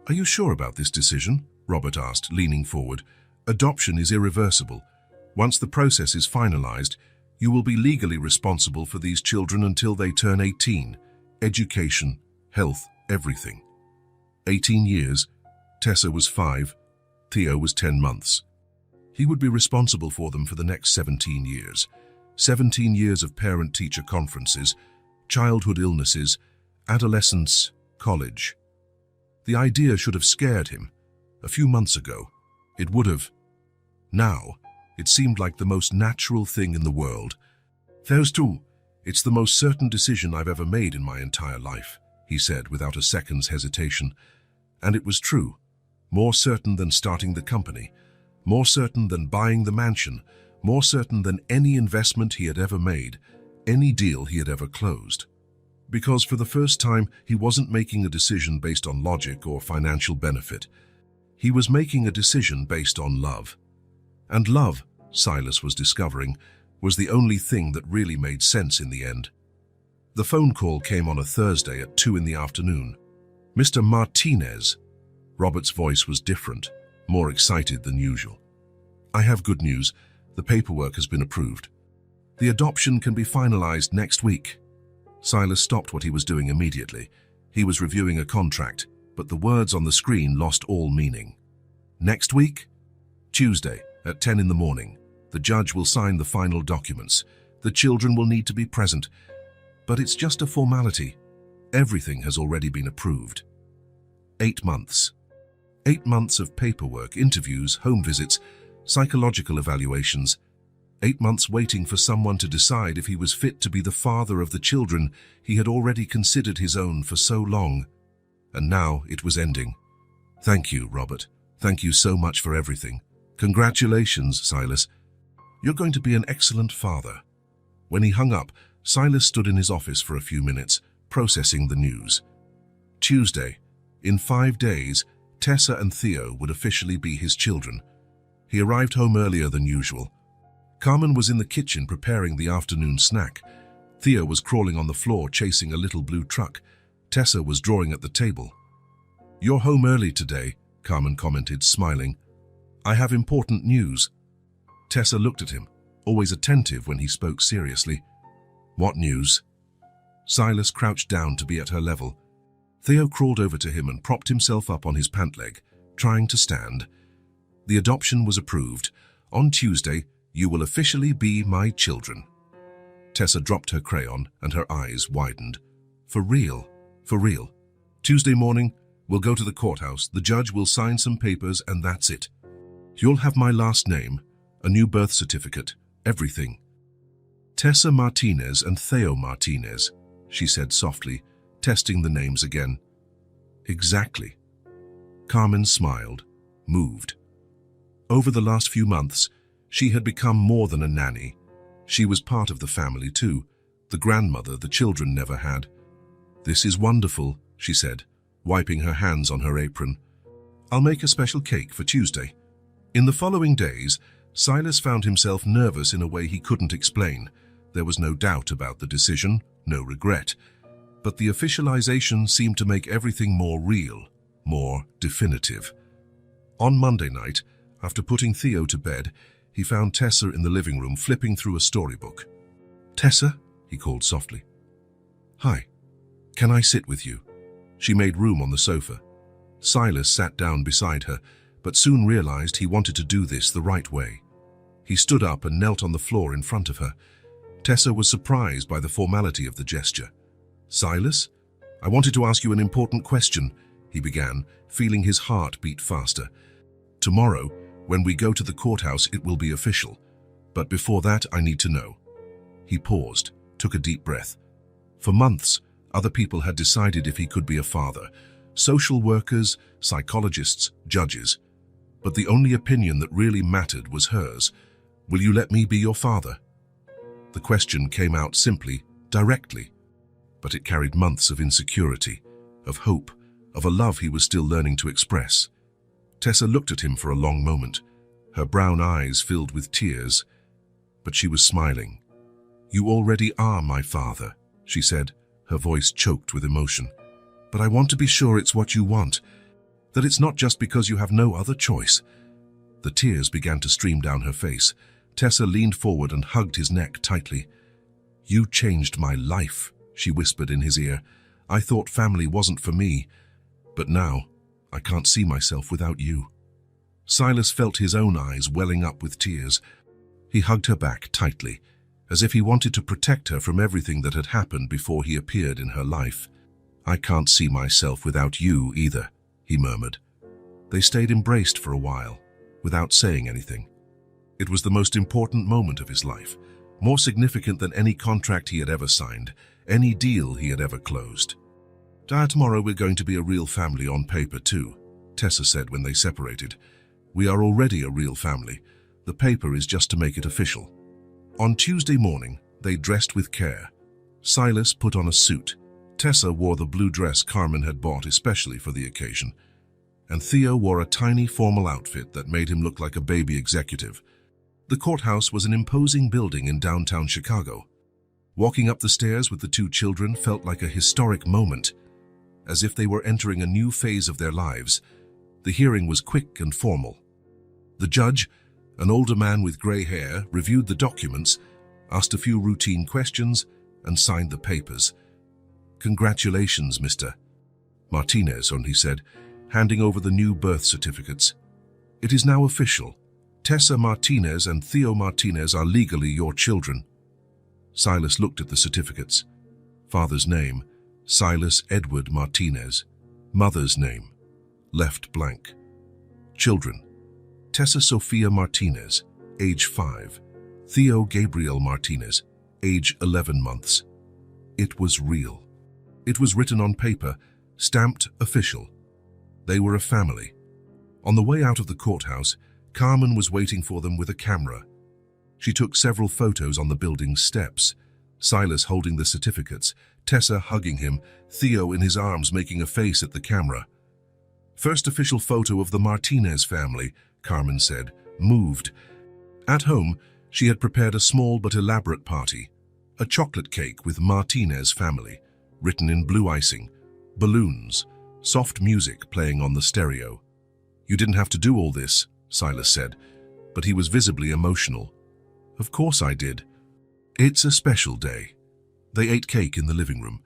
"Are you sure about this decision?" Robert asked, leaning forward. Adoption is irreversible. Once the process is finalized, you will be legally responsible for these children until they turn 18. Education, health, everything. 18 years. Tessa was 5. Theo was 10 months. He would be responsible for them for the next 17 years. 17 years of parent-teacher conferences, childhood illnesses, adolescence, college. The idea should have scared him. A few months ago, it would have. Now, it seemed like the most natural thing in the world. Those two, it's the most certain decision I've ever made in my entire life, he said without a second's hesitation. And it was true. More certain than starting the company. More certain than buying the mansion. More certain than any investment he had ever made, any deal he had ever closed. Because for the first time, he wasn't making a decision based on logic or financial benefit. He was making a decision based on love. And love, Silas was discovering, was the only thing that really made sense in the end. The phone call came on a Thursday at 2 in the afternoon. Mr. Martinez. Robert's voice was different, more excited than usual. I have good news. The paperwork has been approved. The adoption can be finalized next week. Silas stopped what he was doing immediately. He was reviewing a contract, but the words on the screen lost all meaning. Next week? Tuesday, at 10 in the morning. The judge will sign the final documents. The children will need to be present. But it's just a formality. Everything has already been approved. 8 months. 8 months of paperwork, interviews, home visits, psychological evaluations. 8 months waiting for someone to decide if he was fit to be the father of the children he had already considered his own for so long. And now it was ending. Thank you, Robert. Thank you so much for everything. Congratulations, Silas. You're going to be an excellent father. When he hung up, Silas stood in his office for a few minutes, processing the news. Tuesday. In 5 days, Tessa and Theo would officially be his children. He arrived home earlier than usual. Carmen was in the kitchen preparing the afternoon snack. Theo was crawling on the floor chasing a little blue truck. Tessa was drawing at the table. You're home early today, Carmen commented, smiling. I have important news. Tessa looked at him, always attentive when he spoke seriously. What news? Silas crouched down to be at her level. Theo crawled over to him and propped himself up on his pant leg, trying to stand. The adoption was approved. On Tuesday, you will officially be my children. Tessa dropped her crayon and her eyes widened. For real, for real. Tuesday morning, we'll go to the courthouse, the judge will sign some papers, and that's it. You'll have my last name, a new birth certificate, everything. Tessa Martinez and Theo Martinez, she said softly, testing the names again. Exactly. Carmen smiled, moved. Over the last few months, she had become more than a nanny. She was part of the family too, the grandmother the children never had. This is wonderful, she said, wiping her hands on her apron. I'll make a special cake for Tuesday. In the following days, Silas found himself nervous in a way he couldn't explain. There was no doubt about the decision, no regret. But the officialization seemed to make everything more real, more definitive. On Monday night, after putting Theo to bed, he found Tessa in the living room flipping through a storybook. Tessa, he called softly. Hi, can I sit with you? She made room on the sofa. Silas sat down beside her, but soon realized he wanted to do this the right way. He stood up and knelt on the floor in front of her. Tessa was surprised by the formality of the gesture. Silas, I wanted to ask you an important question, he began, feeling his heart beat faster. Tomorrow, when we go to the courthouse, it will be official. But before that, I need to know. He paused, took a deep breath. For months, other people had decided if he could be a father. Social workers, psychologists, judges. But the only opinion that really mattered was hers. Will you let me be your father? The question came out simply, directly. But it carried months of insecurity, of hope, of a love he was still learning to express. Tessa looked at him for a long moment, her brown eyes filled with tears, but she was smiling. You already are my father, she said, her voice choked with emotion. But I want to be sure it's what you want. That it's not just because you have no other choice. The tears began to stream down her face. Tessa leaned forward and hugged his neck tightly. "You changed my life," she whispered in his ear. "I thought family wasn't for me, but now I can't see myself without you." Silas felt his own eyes welling up with tears. He hugged her back tightly, as if he wanted to protect her from everything that had happened before he appeared in her life. "I can't see myself without you either," he murmured. They stayed embraced for a while, without saying anything. It was the most important moment of his life, more significant than any contract he had ever signed, any deal he had ever closed. "Tomorrow we're going to be a real family on paper too," Tessa said when they separated. "We are already a real family. The paper is just to make it official." On Tuesday morning, they dressed with care. Silas put on a suit. Tessa wore the blue dress Carmen had bought especially for the occasion. And Theo wore a tiny formal outfit that made him look like a baby executive. The courthouse was an imposing building in downtown Chicago. Walking up the stairs with the two children felt like a historic moment, as if they were entering a new phase of their lives. The hearing was quick and formal. The judge, an older man with gray hair, reviewed the documents, asked a few routine questions, and signed the papers. "Congratulations, Mr. Martinez," he said, handing over the new birth certificates. "It is now official. Tessa Martinez and Theo Martinez are legally your children." Silas looked at the certificates. Father's name, Silas Edward Martinez. Mother's name, left blank. Children, Tessa Sofia Martinez, age 5. Theo Gabriel Martinez, age 11 months. It was real. It was written on paper, stamped official. They were a family. On the way out of the courthouse, Carmen was waiting for them with a camera. She took several photos on the building's steps, Silas holding the certificates, Tessa hugging him, Theo in his arms making a face at the camera. "First official photo of the Martinez family," Carmen said, moved. At home, she had prepared a small but elaborate party. A chocolate cake with Martinez family, written in blue icing, balloons, soft music playing on the stereo. "You didn't have to do all this," Silas said, but he was visibly emotional. "Of course I did. It's a special day." They ate cake in the living room,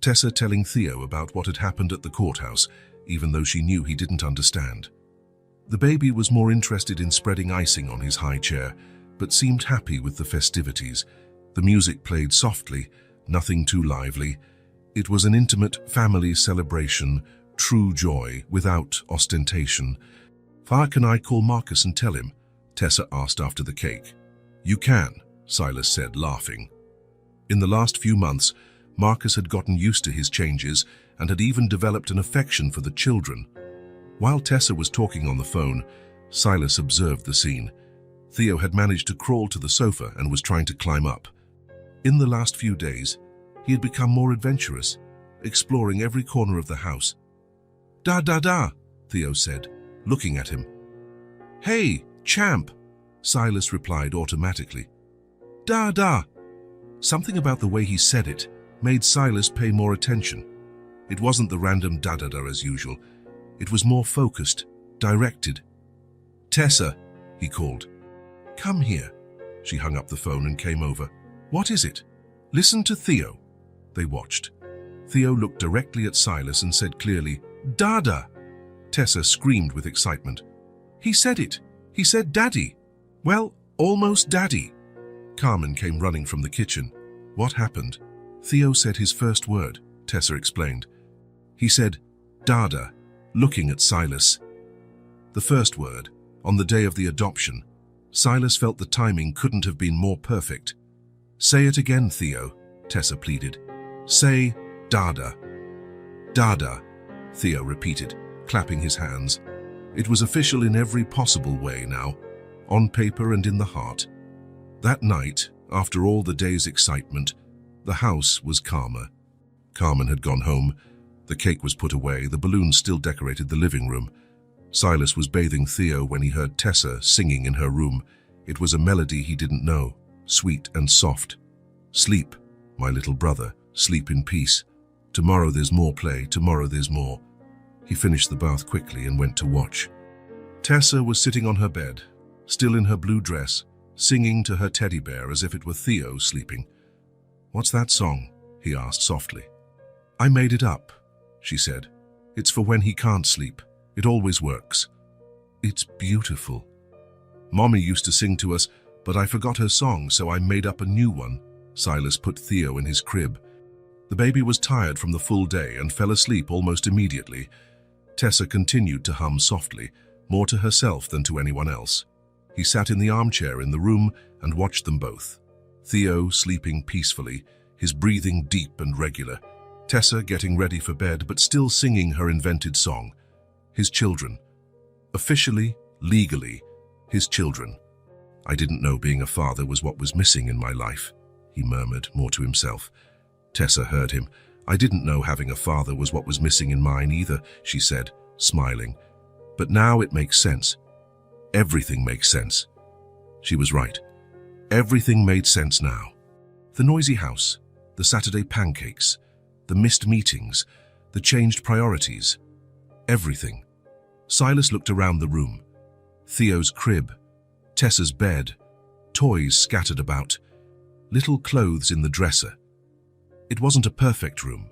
Tessa telling Theo about what had happened at the courthouse, even though she knew he didn't understand. The baby was more interested in spreading icing on his high chair, but seemed happy with the festivities. The music played softly, nothing too lively. It was an intimate family celebration, true joy without ostentation. "How can I call Marcus and tell him?" Tessa asked after the cake. "You can," Silas said, laughing. In the last few months, Marcus had gotten used to his changes and had even developed an affection for the children. While Tessa was talking on the phone, Silas observed the scene. Theo had managed to crawl to the sofa and was trying to climb up. In the last few days, he had become more adventurous, exploring every corner of the house. "Da da da," Theo said, looking at him. "Hey, champ," Silas replied automatically. "Da da." Something about the way he said it made Silas pay more attention. It wasn't the random da da da as usual. It was more focused, directed. "Tessa," he called. "Come here." She hung up the phone and came over. "What is it?" "Listen to Theo." They watched. Theo looked directly at Silas and said clearly, "Dada." Tessa screamed with excitement. "He said it. He said daddy. Well, almost daddy." Carmen came running from the kitchen. "What happened?" "Theo said his first word," Tessa explained. "He said, Dada," looking at Silas. The first word, on the day of the adoption. Silas felt the timing couldn't have been more perfect. "Say it again, Theo," Tessa pleaded. "Say, Dada." "Dada," Theo repeated, clapping his hands. It was official in every possible way now, on paper and in the heart. That night, after all the day's excitement, the house was calmer. Carmen had gone home. The cake was put away. The balloons still decorated the living room. Silas was bathing Theo when he heard Tessa singing in her room. It was a melody he didn't know, sweet and soft. "Sleep, my little brother, sleep in peace. Tomorrow there's more play, tomorrow there's more." He finished the bath quickly and went to watch. Tessa was sitting on her bed, still in her blue dress, singing to her teddy bear as if it were Theo sleeping. "What's that song?" he asked softly. "I made it up," she said. "It's for when he can't sleep. It always works." "It's beautiful. Mommy used to sing to us, but I forgot her song, so I made up a new one." Silas put Theo in his crib. The baby was tired from the full day and fell asleep almost immediately. Tessa continued to hum softly, more to herself than to anyone else. He sat in the armchair in the room and watched them both. Theo sleeping peacefully, his breathing deep and regular. Tessa getting ready for bed but still singing her invented song. His children. Officially, legally, his children. "I didn't know being a father was what was missing in my life," he murmured, more to himself. Tessa heard him. "I didn't know having a father was what was missing in mine either," she said, smiling. "But now it makes sense. Everything makes sense." She was right. Everything made sense now. The noisy house, the Saturday pancakes, the missed meetings, the changed priorities. Everything. Silas looked around the room. Theo's crib, Tessa's bed, toys scattered about, little clothes in the dresser. It wasn't a perfect room.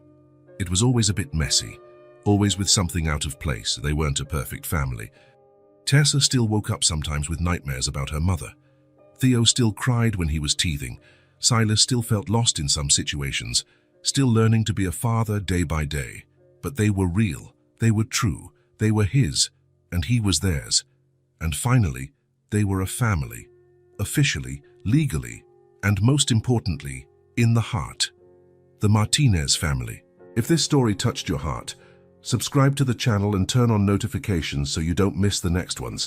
It was always a bit messy, always with something out of place. They weren't a perfect family. Tessa still woke up sometimes with nightmares about her mother. Theo still cried when he was teething. Silas still felt lost in some situations, still learning to be a father day by day. But they were real, they were true, they were his, and he was theirs. And finally, they were a family, officially, legally, and most importantly, in the heart. The Martinez family. If this story touched your heart, subscribe to the channel and turn on notifications so you don't miss the next ones.